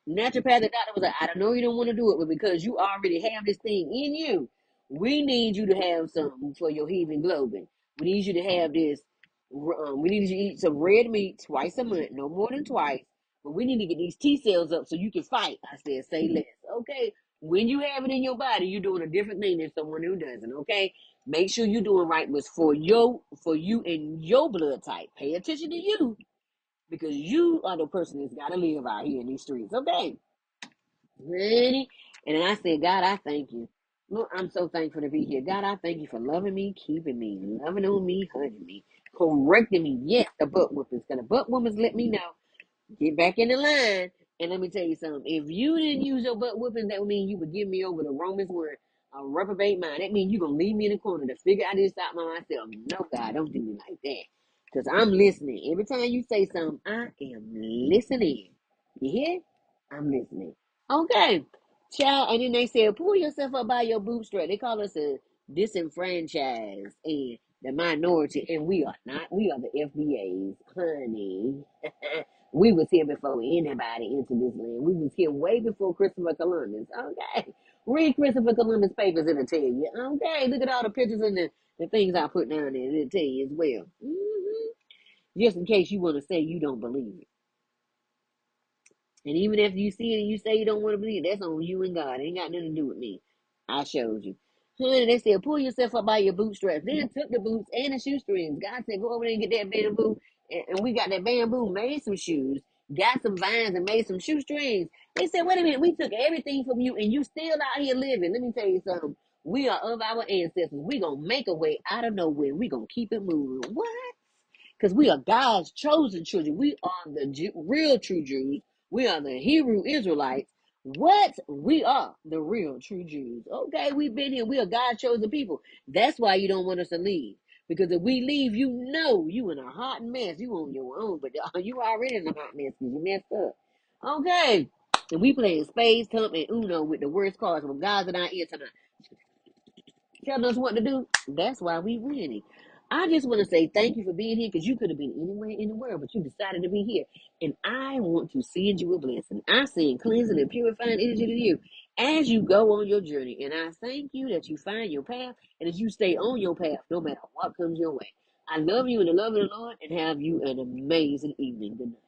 naturopathic doctor was like, I don't know you don't want to do it, but because you already have this thing in you, we need you to have some for your hemoglobin. We need you to have this. We need you to eat some red meat twice a month, no more than twice. But we need to get these T cells up so you can fight. I said, say less. Okay, when you have it in your body, you're doing a different thing than someone who doesn't. Okay, make sure you're doing right what's for you and your blood type. Pay attention to you because you are the person that's got to live out here in these streets. Okay, ready? And then I said, God, I thank you. Look, I'm so thankful to be here. God, I thank you for loving me, keeping me, loving on me, hugging me, correcting me. Yes, the butt whoopers. Because the butt whoopers let me know. Get back in the line. And let me tell you something. If you didn't use your butt whooping, that would mean you would give me over to Romans word, a reprobate mind. That means you're going to leave me in the corner to figure out this out by myself. No, God, don't do me like that. Because I'm listening. Every time you say something, I am listening. You hear? I'm listening. Okay. Child, and then they said, pull yourself up by your bootstrap. They call us a disenfranchised and the minority, and we are not. We are the FBAs, honey. We was here before anybody entered this land. We was here way before Christopher Columbus. Okay. Read Christopher Columbus papers and it'll tell you. Okay. Look at all the pictures and the things I put down there. It'll tell you as well. Just in case you want to say you don't believe it. And even if you see it and you say you don't want to believe it, that's on you and God. It ain't got nothing to do with me. I showed you. Honey, they said, pull yourself up by your bootstraps. Then took the boots and the shoestrings. God said, go over there and get that bamboo. And we got that bamboo, made some shoes, got some vines and made some shoestrings. They said, wait a minute, we took everything from you and you still out here living. Let me tell you something. We are of our ancestors. We going to make a way out of nowhere. We going to keep it moving. What? Because we are God's chosen children. We are the real true Jews. We are the Hebrew Israelites. What? We are the real true Jews. Okay, we've been here. We are God's chosen people. That's why you don't want us to leave. Because if we leave, you know you in a hot mess. You on your own, but you already in a hot mess because you messed up. Okay. And we playing spades, Trump, and Uno with the worst cards from God's in our ear tonight telling us what to do. That's why we winning. I just want to say thank you for being here because you could have been anywhere in the world, but you decided to be here. And I want to send you a blessing. I send cleansing and purifying energy to you as you go on your journey. And I thank you that you find your path and that you stay on your path no matter what comes your way. I love you in the love of the Lord and have you an amazing evening. Good night.